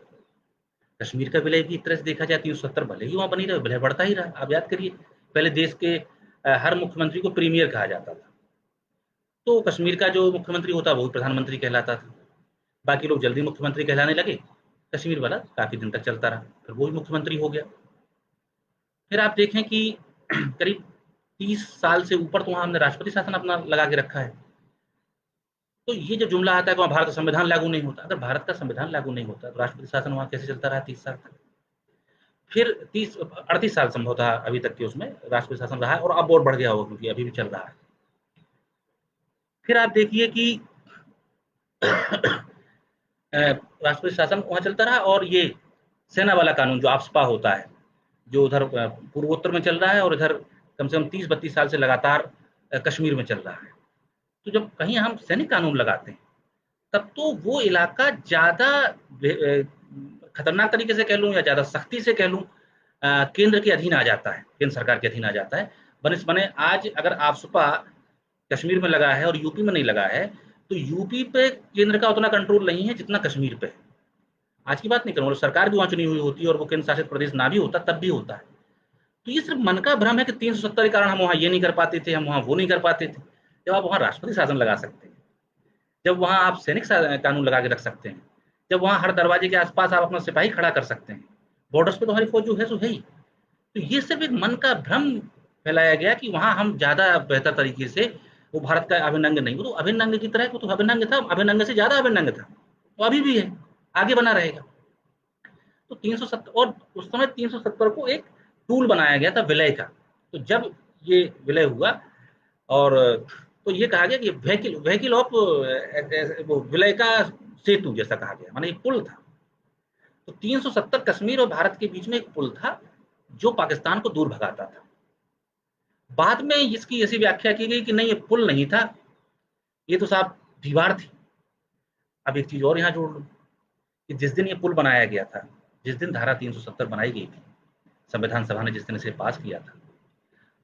कश्मीर का विलय भी एक तरह से देखा जाए 370 भले ही वहाँ बनी रहे, विलय बढ़ता ही रहा। आप याद करिए, पहले देश के हर मुख्यमंत्री को प्रीमियर कहा जाता था। तो कश्मीर का जो मुख्यमंत्री होता वो प्रधानमंत्री कहलाता था। बाकी लोग जल्दी मुख्यमंत्री कहलाने लगे, कश्मीर वाला काफी दिन तक चलता रहा, फिर वो भी मुख्यमंत्री हो गया। फिर आप देखें कि करीब 30 साल से ऊपर तो वहां हमने राष्ट्रपति शासन अपना लगा के रखा है। तो ये जो जुमला आता है कि वहाँ भारत का संविधान लागू नहीं होता, अगर भारत का संविधान लागू नहीं होता तो राष्ट्रपति शासन वहाँ कैसे चलता रहा 30 साल तक? फिर 38 साल संभवतः अभी तक के उसमें राष्ट्रपति शासन रहा है, और अब और बढ़ गया होगा क्योंकि अभी भी चल रहा है। फिर आप देखिए कि राष्ट्रपति शासन वहाँ चलता रहा, और ये सेना वाला कानून जो आफ्सपा होता है, जो उधर पूर्वोत्तर में चल रहा है, और इधर कम से कम 30-32 साल से लगातार कश्मीर में चल रहा है। तो जब कहीं हम सैनिक कानून लगाते हैं तब तो वो इलाका ज़्यादा खतरनाक तरीके से कह लूँ या ज़्यादा सख्ती से कह लूँ केंद्र के अधीन आ जाता है, केंद्र सरकार के अधीन आ जाता है। बनिस्बने आज अगर आफ्सपा कश्मीर में लगा है और यूपी में नहीं लगा है, तो यूपी पे केंद्र का उतना कंट्रोल नहीं है जितना कश्मीर पे है। आज की बात नहीं करूँगा, सरकार भी वहाँ चुनी हुई होती है और वो केंद्र शासित प्रदेश ना भी होता तब भी होता है। तो ये सिर्फ मन का भ्रम है कि 370 के कारण हम वहाँ ये नहीं कर पाते थे, हम वहाँ वो नहीं कर पाते थे। जब आप वहाँ राष्ट्रपति शासन लगा सकते हैं, जब वहाँ आप सैनिक कानून लगा के रख सकते हैं, जब वहाँ हर दरवाजे के आसपास आप अपना सिपाही खड़ा कर सकते हैं, बॉर्डर्स पे तो हमारी फौज जो है सो है ही। तो ये सिर्फ एक मन का भ्रम फैलाया गया कि वहाँ हम ज़्यादा बेहतर तरीके से, वो भारत का अभिन्न अंग नहीं, वो तो अभिन्न अंग की तरह, वो तो अभिन्न अंग था, अभिन्न अंग से ज़्यादा अभिन्न अंग था, तो अभी भी है, आगे बना रहेगा। तो 370, और उस समय 370 को एक टूल बनाया गया था विलय का। तो जब ये विलय हुआ और तो ये कहा गया कि व्हीकल व्हीकल ऑफ वो विलय का सेतु जैसा कहा गया, माने पुल था। तो 370 कश्मीर और भारत के बीच में एक पुल था जो पाकिस्तान को दूर भगाता था। बाद में इसकी ऐसी व्याख्या की गई कि नहीं, ये पुल नहीं था, ये तो साहब दीवार थी। अब एक चीज और यहाँ जोड़ लो कि जिस दिन ये पुल बनाया गया था, जिस दिन धारा 370 बनाई गई थी, संविधान सभा ने जिस दिन इसे पास किया था,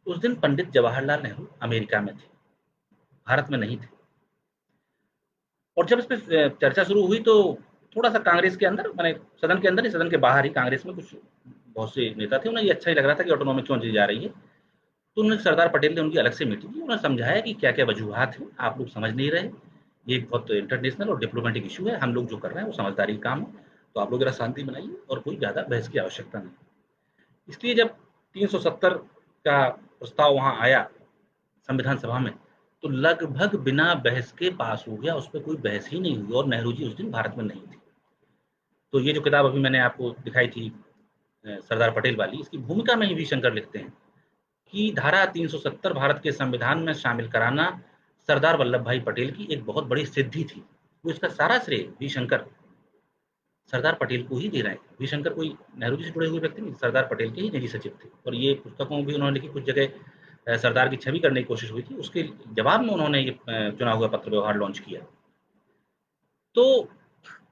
उस दिन पंडित जवाहरलाल नेहरू अमेरिका में थे, भारत में नहीं थे। और जब इस पर चर्चा शुरू हुई तो थोड़ा सा कांग्रेस के अंदर, मैंने सदन के अंदर ही, सदन के बाहर ही, कांग्रेस में कुछ बहुत से नेता थे, उन्हें ये अच्छा ही लग रहा था कि ऑटोनॉमी क्यों दी जा रही है। तो उन्होंने, सरदार पटेल ने उनकी अलग से मीटिंग की, उन्होंने समझाया कि क्या क्या वजूहत हैं, आप लोग समझ नहीं रहे, ये एक बहुत इंटरनेशनल और डिप्लोमेटिक इशू है, हम लोग जो कर रहे हैं वो समझदारी का काम है, तो आप लोग जरा शांति बनाइए और कोई ज़्यादा बहस की आवश्यकता नहीं। इसलिए जब 370 का प्रस्ताव वहाँ आया संविधान सभा में, तो लगभग बिना बहस के पास हो गया, उस पर कोई बहस ही नहीं हुई, और नेहरू जी उस दिन भारत में नहीं थे। तो ये जो किताब अभी मैंने आपको दिखाई थी सरदार पटेल वाली, इसकी भूमिका में ही वी शंकर लिखते हैं कि धारा 370 भारत के संविधान में शामिल कराना सरदार वल्लभ भाई पटेल की एक बहुत बड़ी सिद्धि थी। वो इसका सारा श्रेय वी शंकर सरदार पटेल को ही दे रहे हैं। वी शंकर कोई नेहरू जी से जुड़े हुए व्यक्ति नहीं, सरदार पटेल के ही निजी सचिव थे, और ये पुस्तकों भी उन्होंने लिखी, कुछ जगह सरदार की छवि करने की कोशिश हुई थी, उसके जवाब में उन्होंने ये चुना हुआ पत्र व्यवहार लॉन्च किया। तो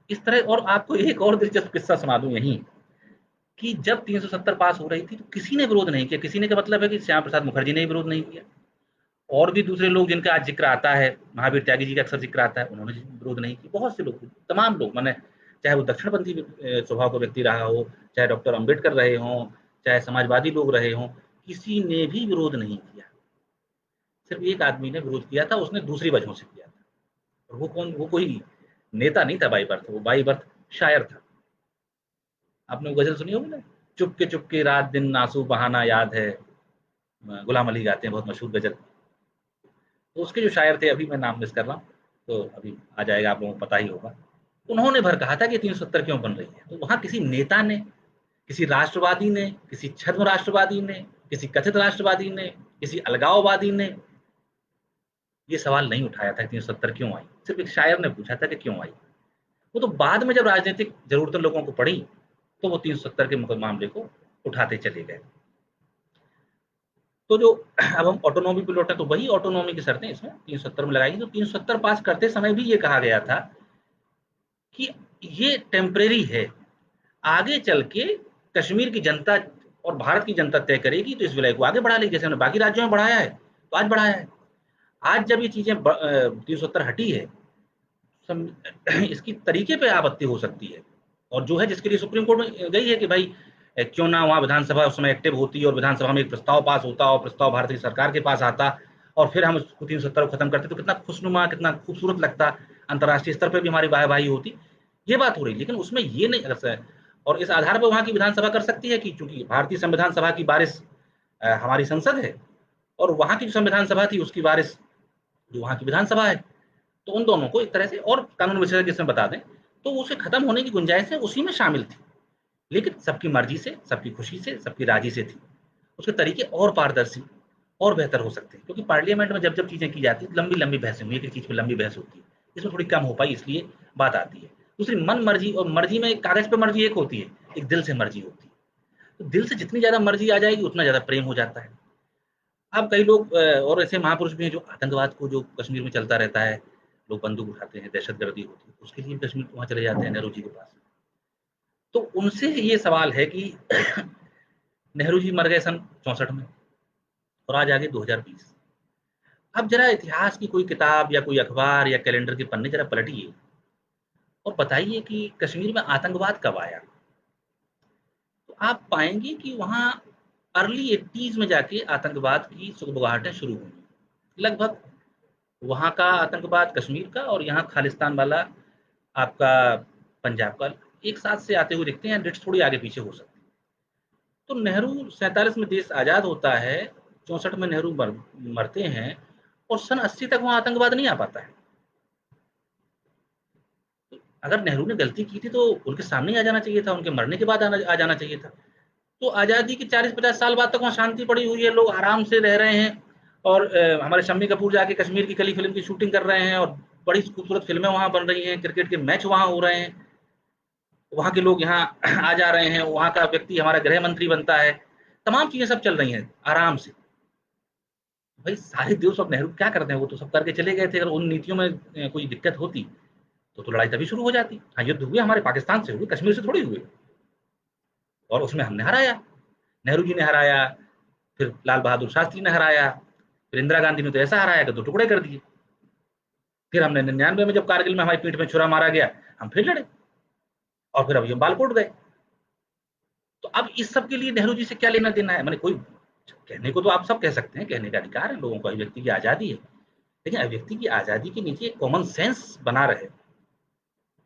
इस तरह, और आपको एक और दिलचस्प किस्सा सुना दूं यहीं, कि जब 370 पास हो रही थी तो किसी ने विरोध नहीं किया। किसी ने का मतलब है कि श्यामा प्रसाद मुखर्जी ने विरोध नहीं किया, और भी दूसरे लोग जिनका आज जिक्र आता है, महावीर त्यागी जी का अक्सर जिक्र आता है, उन्होंने विरोध नहीं किया। बहुत से लोग, तमाम लोग, मैंने चाहे वो दक्षिणपंथी स्वभाव का व्यक्ति रहा हो, चाहे डॉक्टर अम्बेडकर रहे हों, चाहे समाजवादी लोग रहे हों, किसी ने भी विरोध नहीं किया। सिर्फ एक आदमी ने विरोध किया था, उसने दूसरी वजहों से किया था, और वो कौन? वो कोई नेता नहीं था बाई बर्थ, वो बाई बर्थ शायर था। आपने वो गजल सुनी होगी ना, चुपके रात दिन आंसू बहाना याद है, गुलाम अली गाते हैं, बहुत मशहूर गजल। तो उसके जो शायर थे, अभी मैं नाम मिस कर रहा हूँ, तो अभी आ जाएगा, आप लोगों को पता ही होगा। उन्होंने भर कहा था कि 370 क्यों बन रही है। तो वहां किसी नेता ने, किसी राष्ट्रवादी ने, किसी छद्म राष्ट्रवादी ने, किसी कथित राष्ट्रवादी ने, किसी अलगाववादी ने ये सवाल नहीं उठाया था कि 370 क्यों आई। सिर्फ एक शायर ने पूछा था कि क्यों आई। वो तो बाद में जब राजनीतिक जरूरतें लोगों को पड़ी, तो वो 370 के मामले को उठाते चले गए। तो जो अब हम ऑटोनॉमी पे लौटे, तो वही ऑटोनॉमी की शर्तें इसमें 370 में लगाई। तो 370 पास करते समय भी ये कहा गया था कि ये टेम्परेरी है, आगे चल के कश्मीर की जनता और भारत की जनता तय करेगी, तो इस विलय को आगे बढ़ा लेगी, जैसे हमने बाकी राज्यों में बढ़ाया है, तो आज बढ़ाया है। आज जब ये चीजें 370 हटी है, इसकी तरीके पे आपत्ति हो सकती है, और जो है जिसके लिए सुप्रीम कोर्ट में गई है कि भाई क्यों ना वहाँ विधानसभा उस समय एक्टिव होती और विधानसभा में एक प्रस्ताव पास होता, और प्रस्ताव भारतीय सरकार के पास आता, और फिर हम उसको 370 को खत्म करते, तो कितना खुशनुमा, कितना खूबसूरत लगता, अंतर्राष्ट्रीय स्तर पर भी हमारी वाहवाही होती। ये बात हो रही, लेकिन उसमें ये नहीं कर, और इस आधार पर वहाँ की विधानसभा कर सकती है कि चूंकि भारतीय संविधान सभा की वारिस हमारी संसद है, और वहाँ की जो संविधान सभा थी उसकी वारिस जो वहाँ की विधानसभा है, तो उन दोनों को एक तरह से, और कानून विशेषज्ञ इसमें बता दें, तो उसे खत्म होने की गुंजाइश है, उसी में शामिल थी, लेकिन सबकी मर्जी से, सबकी खुशी से, सबकी राजी से थी। उसके तरीके और पारदर्शी और बेहतर हो सकते हैं, क्योंकि पार्लियामेंट में जब जब चीजें की जाती है, लंबी लंबी बहसें हुई, एक चीज पर लंबी बहस होती है, इसमें थोड़ी कम हो पाई, इसलिए बात आती है। दूसरी मन मर्जी, और मर्जी में कागज पे मर्जी एक होती है, एक दिल से मर्जी होती है। तो दिल से जितनी ज्यादा मर्जी आ जाएगी, उतना ज्यादा प्रेम हो जाता है। अब कई लोग और ऐसे महापुरुष भी हैं जो आतंकवाद को, जो कश्मीर में चलता रहता है, लोग बंदूक उठाते हैं, दहशतगर्दी होती है, उसके लिए कश्मीर वहां चले जाते हैं नेहरू जी के पास। तो उनसे ये सवाल है कि नेहरू जी मर गए सन 64 में, और आज आगे 2020। अब जरा इतिहास की कोई किताब या कोई अखबार या कैलेंडर के पन्ने जरा पलटिए और बताइए कि कश्मीर में आतंकवाद कब आया। तो आप पाएंगे कि वहाँ अर्ली 80s में जाके आतंकवाद की सुगबुगाहटें शुरू हुई। लगभग वहाँ का आतंकवाद कश्मीर का और यहाँ खालिस्तान वाला आपका पंजाब का एक साथ से आते हुए दिखते हैं, डेट्स थोड़ी आगे पीछे हो सकती है। तो नेहरू 47 में देश आज़ाद होता है, 64 में नेहरू मरते हैं और सन 80 तक वहाँ आतंकवाद नहीं आ पाता है। अगर नेहरू ने गलती की थी तो उनके सामने ही आ जाना चाहिए था, उनके मरने के बाद आ जाना चाहिए था। तो आज़ादी के 40-50 साल बाद तक वहाँ शांति पड़ी हुई है, लोग आराम से रह रहे हैं और हमारे शम्मी कपूर जाके कश्मीर की कली फिल्म की शूटिंग कर रहे हैं और बड़ी खूबसूरत फिल्में वहाँ बन रही हैं, क्रिकेट के मैच वहाँ हो रहे हैं, वहाँ के लोग यहाँ आ जा रहे हैं, वहाँ का व्यक्ति हमारा गृह मंत्री बनता है, तमाम चीज़ें सब चल रही हैं आराम से। भाई सारे देश अब नेहरू क्या करते हैं, वो तो सब करके चले गए थे। अगर उन नीतियों में कोई दिक्कत होती तो लड़ाई तभी शुरू हो जाती। हाँ, युद्ध हुए हमारे पाकिस्तान से हुए, कश्मीर से थोड़ी हुए, और उसमें हमने हराया, नेहरू जी ने हराया, फिर लाल बहादुर शास्त्री ने हराया, फिर इंदिरा गांधी ने तो ऐसा हराया कि 2 टुकड़े कर दिए। फिर हमने 99 में जब कारगिल में हमारी पीठ में छुरा मारा गया, हम फिर लड़े और फिर अभी हम बालकोट गए। तो अब इस सब के लिए नेहरू जी से क्या लेना देना है? मैंने कोई कहने को तो आप सब कह सकते हैं, कहने का अधिकार है लोगों को, अभिव्यक्ति की आज़ादी है, लेकिन अभिव्यक्ति की आज़ादी के नीचे एक कॉमन सेंस बना रहे,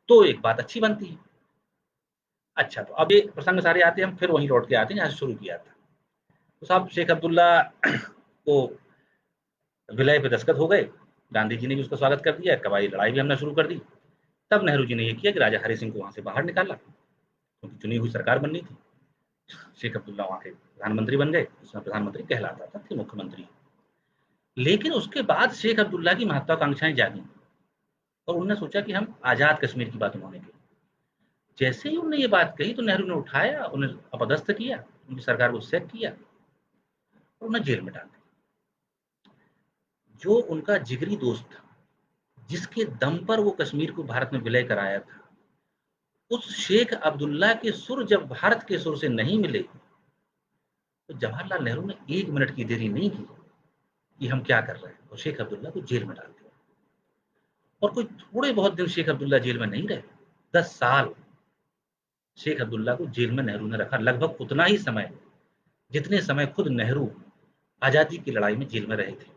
तो एक बात अच्छी बनती है। अच्छा, तो अब ये प्रसंग सारे आते हैं, हम फिर वहीं लौट के आते हैं जहाँ से शुरू किया था। तो साहब शेख अब्दुल्ला को विलय पे दस्तखत हो गए, गांधी जी ने भी उसका स्वागत कर दिया, कबायली लड़ाई भी हमने शुरू कर दी। तब नेहरू जी ने ये किया कि राजा हरि सिंह को वहाँ से बाहर निकाला, क्योंकि चुनी हुई सरकार बननी थी। शेख अब्दुल्ला वहाँ के प्रधानमंत्री बन गए, उसमें प्रधानमंत्री कहलाता था, थे मुख्यमंत्री। लेकिन उसके बाद शेख अब्दुल्ला की महत्वाकांक्षाएं जागी और उन्होंने सोचा कि हम आज़ाद कश्मीर की बात उन्होंने की। जैसे ही उन्होंने ये बात कही तो नेहरू ने उठाया, उन्हें अपदस्थ किया, उनकी सरकार को सैक किया और उन्हें जेल में डाल दिया। जो उनका जिगरी दोस्त था, जिसके दम पर वो कश्मीर को भारत में विलय कराया था, उस शेख अब्दुल्ला के सुर जब भारत के सुर से नहीं मिले तो जवाहरलाल नेहरू ने 1 मिनट की देरी नहीं की कि हम क्या कर रहे हैं, और शेख अब्दुल्ला को जेल में डाल दिया। और कोई थोड़े बहुत दिन शेख अब्दुल्ला जेल में नहीं रहे, 10 साल शेख अब्दुल्ला को जेल में नेहरू ने रखा, लगभग उतना ही समय जितने समय खुद नेहरू आज़ादी की लड़ाई में जेल में रहे थे।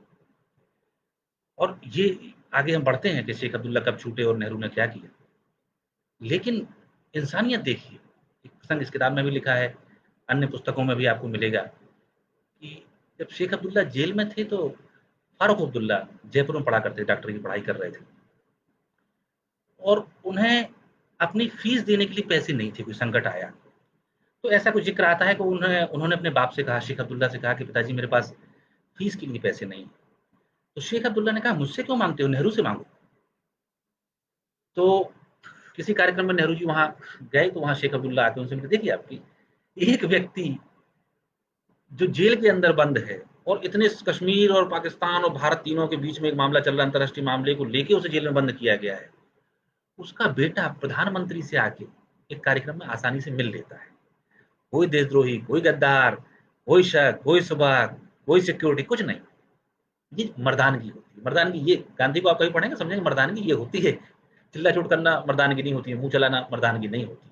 और ये आगे हम बढ़ते हैं कि शेख अब्दुल्ला कब छूटे और नेहरू ने क्या किया। लेकिन इंसानियत देखिए, एक प्रसंग इस किताब में भी लिखा है, अन्य पुस्तकों में भी आपको मिलेगा कि जब शेख अब्दुल्ला जेल में थे तो फारूक अब्दुल्ला जयपुर में पढ़ा करते, डॉक्टरी की पढ़ाई कर रहे थे और उन्हें अपनी फीस देने के लिए पैसे नहीं थे, कोई संकट आया। तो ऐसा कुछ जिक्र आता है कि उन्होंने अपने बाप से कहा, शेख अब्दुल्ला से कहा कि पिताजी मेरे पास फीस के लिए पैसे नहीं। तो शेख अब्दुल्ला ने कहा मुझसे क्यों मांगते हो, नेहरू से मांगो। तो किसी कार्यक्रम में नेहरू जी वहाँ गए तो वहाँ शेख अब्दुल्ला आके उनसे मिले। देखिए आपकी एक व्यक्ति जो जेल के अंदर बंद है और इतने कश्मीर और पाकिस्तान और भारत तीनों के बीच में एक मामला चल रहा है, अंतर्राष्ट्रीय मामले को लेके उसे जेल में बंद किया गया है, उसका बेटा प्रधानमंत्री से आके एक कार्यक्रम में आसानी से मिल लेता है। कोई देशद्रोही, कोई गद्दार, कोई शक, कोई सुबह, कोई सिक्योरिटी, कुछ नहीं। ये मर्दानगी होती है, मर्दानगी। ये गांधी को आप कहीं पढ़ेंगे समझेंगे मर्दानगी ये होती है। चिल्ला चोट करना मर्दानगी नहीं होती है, मुंह चलाना मर्दानगी नहीं होती।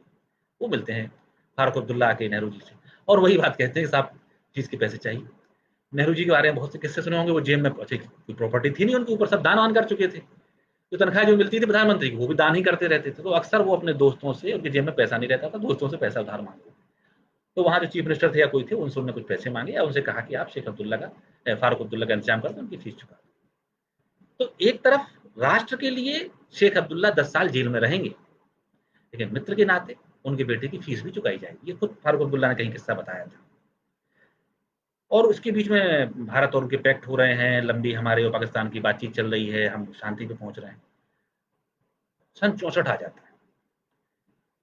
वो मिलते हैं फारूक अब्दुल्ला आके नेहरू जी से और वही बात कहते हैं साहब फीस के पैसे चाहिए। नेहरू जी के बारे में बहुत से किस्से सुने होंगे, वो जेब में अच्छी कोई प्रॉपर्टी थी नहीं उनके ऊपर, सब दान वान कर चुके थे। जो तनख्वाह जो मिलती थी प्रधानमंत्री को वो भी दान ही करते रहते थे। तो अक्सर वो अपने दोस्तों से, उनके जेब में पैसा नहीं रहता था, दोस्तों से पैसा उधार मांगते। तो वहाँ जो चीफ मिनिस्टर थे या कोई थे, उनसे उन्होंने कुछ पैसे मांगे या उनसे कहा कि आप शेख अब्दुल्ला का, फारूक अब्दुल्ला का इंतजाम कर दो, उनकी फीस चुका दो। तो एक तरफ राष्ट्र के लिए शेख अब्दुल्ला 10 साल जेल में रहेंगे, लेकिन मित्र के नाते उनके बेटे की फीस भी चुकाई जाएगी। ये खुद फारूक अब्दुल्ला ने कहीं किस्सा बताया था। और उसके बीच में भारत और उनके पैक्ट हो रहे हैं, लंबी हमारे और पाकिस्तान की बातचीत चल रही है, हम शांति पे पहुंच रहे हैं। सन 64 आ जाता है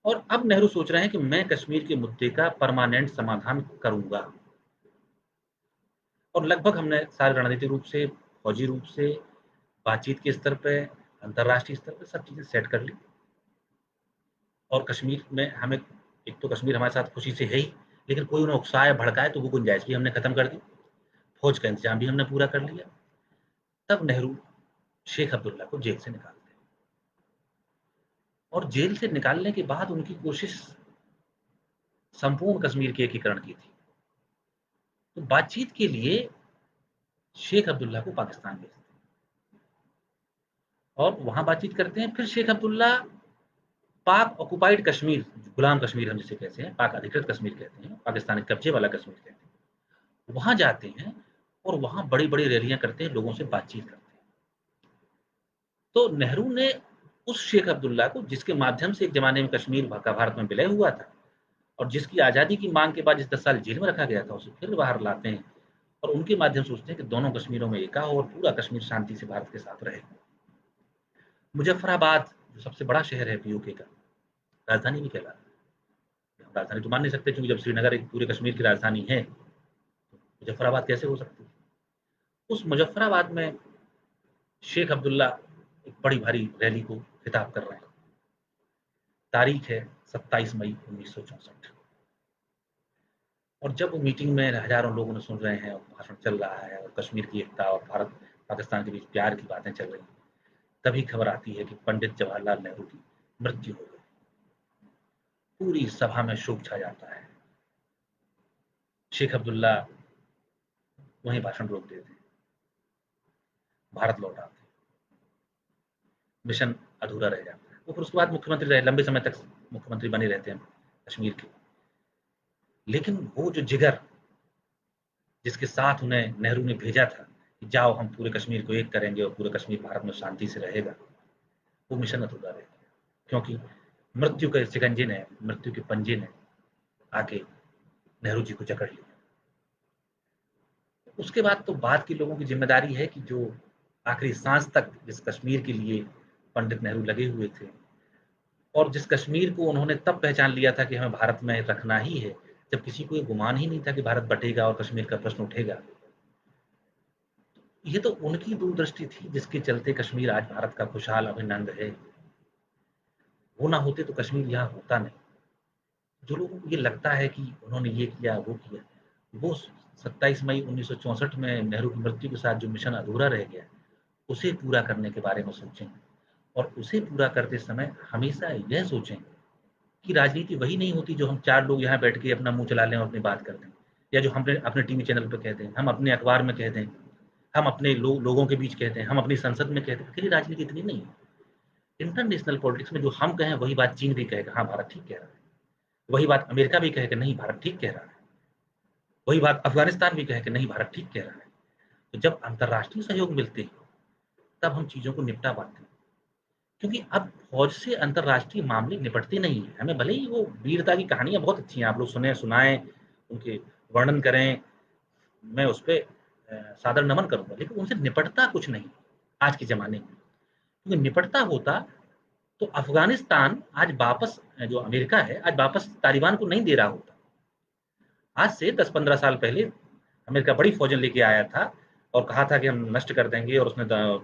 और अब नेहरू सोच रहे हैं कि मैं कश्मीर के मुद्दे का परमानेंट समाधान करूंगा। और लगभग हमने सारे रणनीतिक रूप से, फौजी रूप से, बातचीत के स्तर पे, अंतर्राष्ट्रीय स्तर पे सब चीजें सेट कर ली। और कश्मीर में हमें, एक तो कश्मीर हमारे साथ खुशी से है ही, लेकिन कोई उन्हें उकसाए भड़काए तो वो गुंजाइश भी हमने खत्म कर दी। फौज का इंतजाम भी हमने पूरा कर लिया। तब नेहरू शेख अब्दुल्ला को जेल से निकालते हैं और जेल से निकालने के बाद उनकी कोशिश संपूर्ण कश्मीर के एकीकरण की थी। तो बातचीत के लिए शेख अब्दुल्ला को पाकिस्तान भेजते हैं और वहां बातचीत करते हैं। फिर शेख अब्दुल्ला पाक ऑक्युपाइड कश्मीर, गुलाम कश्मीर हम जिसे कहते हैं, पाक अधिकृत कश्मीर कहते हैं, पाकिस्तानी कब्जे वाला कश्मीर कहते हैं, वहां जाते हैं और वहां बड़ी-बड़ी रैलियां करते हैं, लोगों से बातचीत करते हैं। तो नेहरू ने उस शेख अब्दुल्ला को, जिसके माध्यम से एक जमाने में कश्मीर का भारत में विलय हुआ था और जिसकी आज़ादी की मांग के बाद जिस 10 साल जेल में रखा गया था, उसे फिर बाहर लाते हैं और उनके माध्यम से सोचते हैं कि दोनों कश्मीरों में एका हो और पूरा कश्मीर शांति से भारत के साथ रहे। मुजफ्फराबाद जो सबसे बड़ा शहर है पीओके का, राजधानी भी कहलाता है। हम राजधानी तो मान नहीं सकते, क्योंकि जब श्रीनगर एक पूरे कश्मीर की राजधानी है, तो मुजफ्फराबाद कैसे हो सकती है? उस मुजफ्फराबाद में शेख अब्दुल्ला एक बड़ी भारी रैली को खिताब कर रहे हैं। तारीख है 27 मई 1964 और जब वो मीटिंग में हजारों लोग उन्हें सुन रहे हैं और भाषण चल रहा है और कश्मीर की एकता और भारत पाकिस्तान के बीच प्यार की बातें चल रही हैं, तभी खबर आती है कि पंडित जवाहरलाल नेहरू की मृत्यु हो गई। पूरी सभा में शोक छा जाता है। शेख अब्दुल्ला वहीं भाषण रोक देते हैं, भारत लौट आते हैं, मिशन अधूरा रह जाता है। वो फिर उसके बाद मुख्यमंत्री रहे, लंबे समय तक मुख्यमंत्री बने रहते हैं कश्मीर के। लेकिन वो जो जिगर जिसके साथ उन्हें नेहरू ने भेजा था कि जाओ हम पूरे कश्मीर को एक करेंगे और पूरे कश्मीर भारत में शांति से रहेगा, वो मिशन अधूरा रह गया, क्योंकि मृत्यु के शिकंजे ने, मृत्यु के पंजे ने आके नेहरू जी को जकड़ लिया। उसके बाद तो बाद के लोगों की जिम्मेदारी है कि जो आखिरी सांस तक जिस कश्मीर के लिए पंडित नेहरू लगे हुए थे और जिस कश्मीर को उन्होंने तब पहचान लिया था कि हमें भारत में रखना ही है, जब किसी को ये गुमान ही नहीं था कि भारत बटेगा और कश्मीर का प्रश्न उठेगा। ये तो उनकी दूरदृष्टि थी जिसके चलते कश्मीर आज भारत का खुशहाल अभिन्न अंग है। वो ना होते तो कश्मीर यहाँ होता नहीं। जो लोगों को ये लगता है कि उन्होंने ये किया, वो किया, वो 27 मई 1964 में नेहरू की मृत्यु के साथ जो मिशन अधूरा रह गया, उसे पूरा करने के बारे में सोचें और उसे पूरा करते समय हमेशा यह सोचें कि राजनीति वही नहीं होती जो हम 4 लोग यहाँ बैठ के अपना मुँह चला लें और अपनी बात कर दें, या जो हमने अपने टीवी चैनल पे कह दें, हम अपने अखबार में कह दें, हम अपने लोगों के बीच कहते हैं, हम अपनी संसद में कहते हैं। अकेली राजनीति इतनी नहीं है। इंटरनेशनल पॉलिटिक्स में जो हम कहें वही बात चीन भी कहेगा, हाँ भारत ठीक कह रहा है। वही बात अमेरिका भी कहेगा, नहीं भारत ठीक कह रहा है। वही बात अफगानिस्तान भी कहे कि नहीं भारत ठीक कह रहा है। तो जब अंतर्राष्ट्रीय सहयोग मिलते हैं तब हम चीज़ों को निपटा पाते हैं, क्योंकि अब फौज से अंतर्राष्ट्रीय मामले निपटते नहीं हैं। हमें भले ही वो वीरता की कहानियाँ बहुत अच्छी हैं, आप लोग सुने सुनाएं, उनके वर्णन करें, मैं उस पर सादर नमन करूंगा, लेकिन उनसे निपटता कुछ नहीं आज के ज़माने में। क्योंकि निपटता होता तो अफगानिस्तान आज वापस, जो अमेरिका है आज वापस तालिबान को नहीं दे रहा होता। आज से 10-15 साल पहले अमेरिका बड़ी फौजें लेके आया था और कहा था कि हम नष्ट कर देंगे, और उसने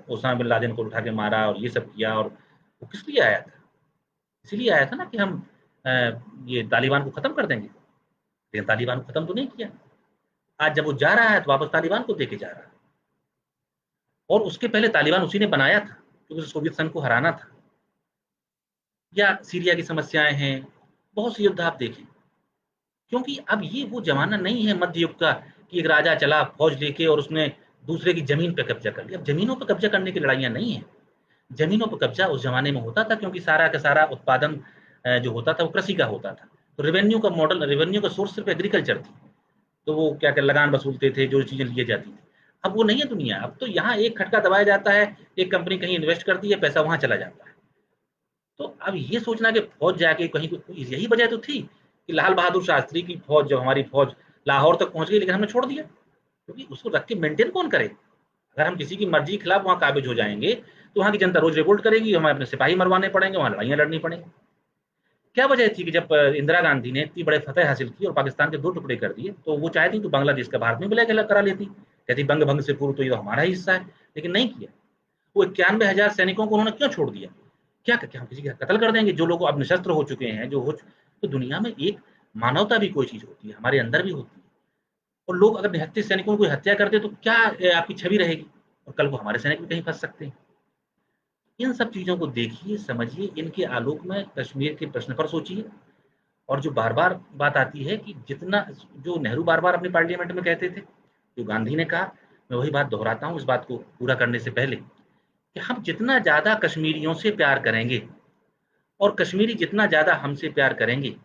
ओसामा बिन लादेन को उठा के मारा और ये सब किया। और वो किस लिए आया था? इसीलिए आया था ना कि हम अ, ये तालिबान को खत्म कर देंगे। लेकिन तालिबान को खत्म तो नहीं किया। आज जब वो जा रहा है तो वापस तालिबान को देके जा रहा है। और उसके पहले तालिबान उसी ने बनाया था क्योंकि उसे सोवियत संघ को हराना था। या सीरिया की समस्याएं हैं, बहुत से युद्ध आप देखें, क्योंकि अब ये वो ज़माना नहीं है मध्य युग का कि एक राजा चला फौज लेके और उसने दूसरे की ज़मीन पे कब्ज़ा कर लिया। अब ज़मीनों पे कब्ज़ा करने की लड़ाइयाँ नहीं हैं। ज़मीनों पे कब्ज़ा उस ज़माने में होता था क्योंकि सारा का सारा उत्पादन जो होता था वो कृषि का होता था। तो रेवेन्यू का मॉडल, रेवेन्यू का सोर्स सिर्फ़ एग्रीकल्चर थी। तो वो क्या क्या लगान वसूलते थे, जो चीज़ें लिए जाती थी। अब वो नहीं है दुनिया। अब तो यहाँ एक खटका दबाया जाता है, एक कंपनी कहीं इन्वेस्ट करती है, पैसा वहाँ चला जाता है। तो अब ये सोचना कि फौज जाके कहीं, यही वजह तो थी कि लाल बहादुर शास्त्री की फौज, जब हमारी फौज लाहौर तक पहुंच गई, लेकिन हमने छोड़ दिया, क्योंकि उसको रख के मेंटेन कौन करे? अगर हम किसी की मर्जी के खिलाफ वहां काबिज हो जाएंगे तो वहां की जनता रोज रिवोल्ट करेगी, हमें अपने सिपाही मरवाने पड़ेंगे, वहां लड़ाइयां लड़नी पड़ेंगी। क्या वजह थी कि जब इंदिरा गांधी ने इतनी बड़े फतेह हासिल की और पाकिस्तान के 2 टुकड़े कर दिए, तो वो चाहती तो बांग्लादेश का भारत में विलय करा लेती, कहती बंग भंग से पूर्व तो ये तो हमारा ही हिस्सा है, लेकिन नहीं किया। वो 91,000 सैनिकों को उन्होंने क्यों छोड़ दिया? क्या क्या हम किसी का कत्ल कर देंगे? जो लोग अब निशस्त्र हो चुके हैं, जो हो, तो दुनिया में एक मानवता भी कोई चीज होती है, हमारे अंदर भी होती है। और लोग अगर निहत्थे सैनिकों की हत्या करते तो क्या आपकी छवि रहेगी? और कल को हमारे सैनिक भी कहीं फँस सकते हैं। इन सब चीज़ों को देखिए, समझिए, इनके आलोक में कश्मीर के प्रश्न पर सोचिए। और जो बार-बार बात आती है कि जितना जो नेहरू बार-बार अपनी पार्लियामेंट में कहते थे, जो गांधी ने कहा, मैं वही बात दोहराता हूँ इस बात को पूरा करने से पहले, कि हम जितना ज़्यादा कश्मीरियों से प्यार करेंगे और कश्मीरी जितना ज़्यादा हमसे प्यार करेंगे,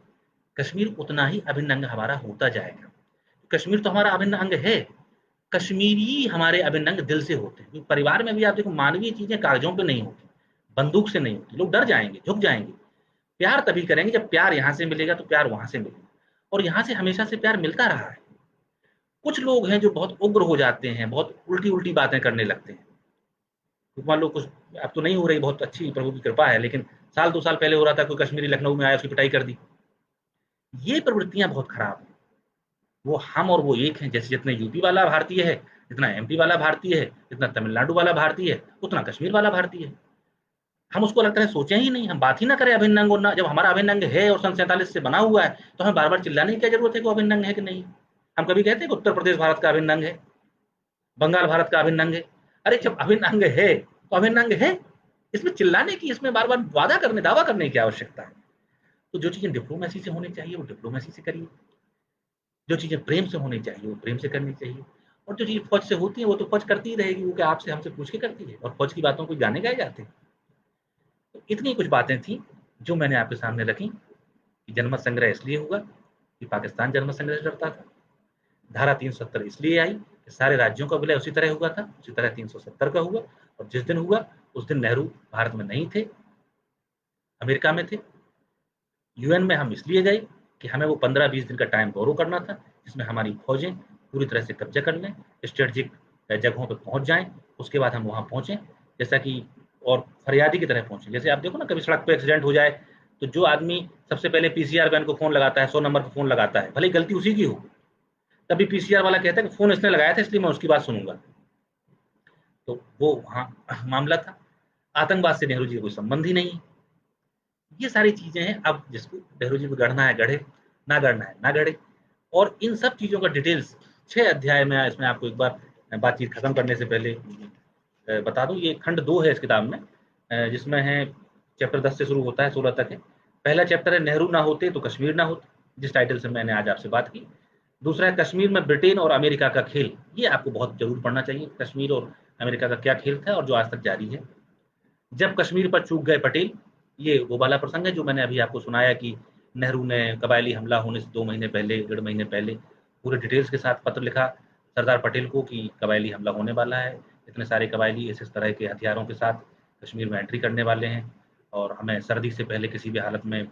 कश्मीर उतना ही अभिन्न अंग हमारा होता जाएगा। कश्मीर तो हमारा अभिन्न अंग है, कश्मीरी हमारे अभिन्न अंग दिल से होते हैं। परिवार में भी आप देखो, मानवीय चीज़ें कागज़ों पे नहीं होती, बंदूक से नहीं होती। लोग डर जाएँगे, झुक जाएँगे। प्यार तभी करेंगे जब प्यार यहाँ से मिलेगा तो प्यार वहाँ से मिलेगा, और यहाँ से हमेशा से प्यार मिलता रहा है। कुछ लोग हैं जो बहुत उग्र हो जाते हैं, बहुत उल्टी-उल्टी बातें करने लगते हैं। तो मान लो कुछ, अब तो नहीं हो रही, बहुत अच्छी प्रभु की कृपा है, लेकिन साल 2 साल पहले हो रहा था, कोई कश्मीरी लखनऊ में आया, उसकी पिटाई कर दी। ये प्रवृत्तियाँ बहुत खराब हैं। वो हम और वो एक हैं, जैसे जितने यूपी वाला भारतीय है, जितना एमपी वाला भारतीय है, जितना तमिलनाडु वाला भारतीय है, उतना कश्मीर वाला भारतीय है। हम उसको अलग तरह सोचे ही नहीं, हम बात ही ना करें अभिन्न अंग, और ना जब हमारा अभिन्न अंग है और सन 47 से बना हुआ है, तो हमें बार-बार चिल्लाने की क्या ज़रूरत है कि वो अभिन्न अंग है कि नहीं? हम कभी कहते हैं कि उत्तर प्रदेश भारत का अभिन्न अंग है, बंगाल भारत का अभिन्न अंग है। अरे जब अभिन्न अंग है, तो अभिन्न अंग है। इसमें चिल्लाने की, इसमें बार-बार वादा करने, दावा करने की क्या आवश्यकता है? तो जो चीज़ें डिप्लोमेसी से होनी चाहिए, वो डिप्लोमेसी से करिए। जो चीज़ें प्रेम से होनी चाहिए, वो प्रेम से करनी चाहिए। और जो चीज़ें फ़ौज से होती हैं, वो तो फ़ौज करती ही रहेगी, वो क्या आपसे हमसे पूछ के करती है? और फ़ौज की बातों को गाने गाए जाते हैं। तो इतनी कुछ बातें थी, जो मैंने आपके सामने रखी कि जनमत संग्रह इसलिए हुआ कि पाकिस्तान जनमत संग्रह से डरता था। धारा 370 इसलिए आई कि सारे राज्यों का विलय उसी तरह हुआ था, उसी तरह 370 का हुआ, और जिस दिन हुआ, उस दिन नेहरू भारत में नहीं थे, अमेरिका में थे। यूएन में हम इसलिए गए कि हमें वो 15-20 दिन का टाइम बोरो करना था, जिसमें हमारी फ़ौजें पूरी तरह से कब्ज़ा कर लें, स्ट्रेटेजिक जगहों पे पहुँच जाएँ, उसके बाद हम वहाँ पहुँचे। जैसा कि, और फरियादी की तरह पहुँचे। जैसे आप देखो ना, कभी सड़क पे एक्सीडेंट हो जाए, तो जो आदमी सबसे पहले पीसीआर वैन को फ़ोन लगाता है, 100 नंबर पे फ़ोन लगाता है, भले ही गलती उसी की हो, तभी पीसीआर वाला कहता है कि फ़ोन इसने लगाया था, इसलिए मैं उसकी बात सुनूँगा। तो वो वहाँ मामला था। आतंकवाद से नेहरू जी का कोई संबंध ही नहीं है। ये सारी चीज़ें हैं, अब जिसको नेहरू जी को गढ़ना है गढ़े, ना गढ़ना है ना गढ़े। और इन सब चीज़ों का डिटेल्स 6 अध्याय में, इसमें आपको एक बार बातचीत खत्म करने से पहले बता दूँ, ये खंड 2 है इस किताब में, जिसमें है चैप्टर 10 से शुरू होता है, 16 तक है। पहला चैप्टर है नेहरू ना होते तो कश्मीर ना होता, जिस टाइटल से मैंने आज आपसे बात की। दूसरा है कश्मीर में ब्रिटेन और अमेरिका का खेल, ये आपको बहुत ज़रूर पढ़ना चाहिए, कश्मीर और अमेरिका का क्या खेल था और जो आज तक जारी है। जब कश्मीर पर चूक गए पटेल, ये वो वाला प्रसंग है जो मैंने अभी आपको सुनाया कि नेहरू ने कबायली हमला होने से 2 महीने पहले, डेढ़ महीने पहले पूरे डिटेल्स के साथ पत्र लिखा सरदार पटेल को कि कबायली हमला होने वाला है, इतने सारे कबायली इस तरह के हथियारों के साथ कश्मीर में एंट्री करने वाले हैं, और हमें सर्दी से पहले किसी भी हालत में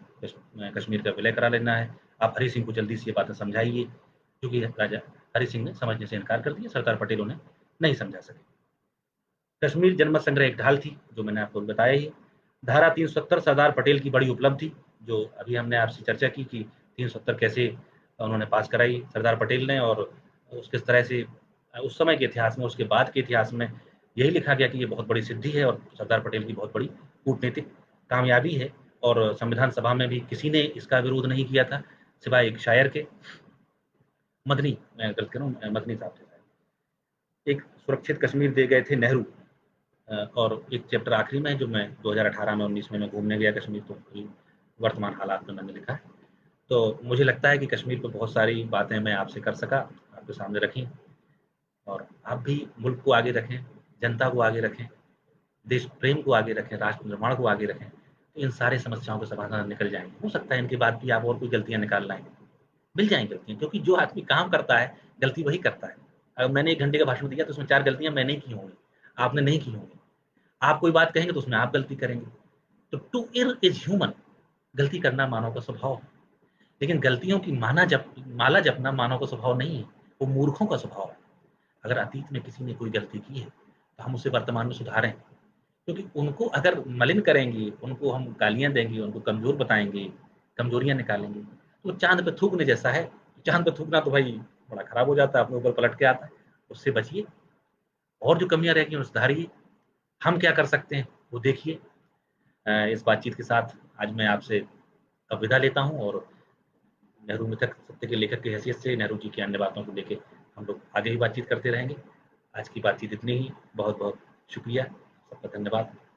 कश्मीर का विलय करा लेना है। आप हरि सिंह को जल्दी से ये बातें समझाइए, क्योंकि राजा हरि सिंह ने समझने से इनकार कर दिया, सरदार पटेल उन्हें नहीं समझा सके। कश्मीर जनमत संग्रह एक ढाल थी, जो मैंने आपको बताया ही। धारा 370 सरदार पटेल की बड़ी उपलब्धि, जो अभी हमने आपसे चर्चा की कि 370 कैसे उन्होंने पास कराई सरदार पटेल ने, और उस किस तरह से उस समय के इतिहास में, उसके बाद के इतिहास में यही लिखा गया कि ये बहुत बड़ी सिद्धि है और सरदार पटेल की बहुत बड़ी कूटनीतिक कामयाबी है। और संविधान सभा में भी किसी ने इसका विरोध नहीं किया था, सिवाय एक शायर के, मदनी, मैं गलत कह रहा हूँ, मदनी साहब थे शायद। एक सुरक्षित कश्मीर दे गए थे नेहरू। और एक चैप्टर आखिरी में है, जो मैं 2018 में 19 में मैं घूमने गया कश्मीर, तो अभी वर्तमान हालात में मैंने लिखा है। तो मुझे लगता है कि कश्मीर पे बहुत सारी बातें मैं आपसे कर सका, आपके सामने रखी, और आप भी मुल्क को आगे रखें, जनता को आगे रखें, देश प्रेम को आगे रखें, राष्ट्र निर्माण को आगे रखें, तो इन सारी समस्याओं के समाधान निकल जाएँगे। हो सकता है इनके बाद भी आप और कोई गलतियाँ निकाल लाएँ, मिल जाएँगी गलतियाँ, क्योंकि जो आदमी काम करता है, गलती वही करता है। अगर मैंने 1 घंटे का भाषण दिया तो उसमें 4 गलतियाँ मैंने की होंगी, आपने नहीं की होंगी। आप कोई बात कहेंगे तो उसमें आप गलती करेंगे। तो टू इर्र इज़ ह्यूमन, गलती करना मानव का स्वभाव है। लेकिन गलतियों की माला जपना मानव का स्वभाव नहीं है, वो मूर्खों का स्वभाव है। अगर अतीत में किसी ने कोई गलती की है, तो हम उसे वर्तमान में सुधारें। क्योंकि उनको अगर मलिन करेंगे, उनको हम गालियाँ देंगे, उनको कमज़ोर बताएँगे, कमज़ोरियाँ निकालेंगे, तो चाँद पे थूकने जैसा है। चाँद पे थूकना तो भाई बड़ा खराब हो जाता है, अपने ऊपर पलट के आता है। उससे बचिए, और जो कमियाँ रह गई उन्हें सुधारिए। हम क्या कर सकते हैं, वो देखिए। इस बातचीत के साथ आज मैं आपसे अब विदा लेता हूँ, और नेहरू मिथक सत्य के लेखक की हैसियत से नेहरू जी की अन्य बातों को लेके हम लोग आगे भी बातचीत करते रहेंगे। आज की बातचीत इतनी ही। बहुत-बहुत शुक्रिया। सबका धन्यवाद।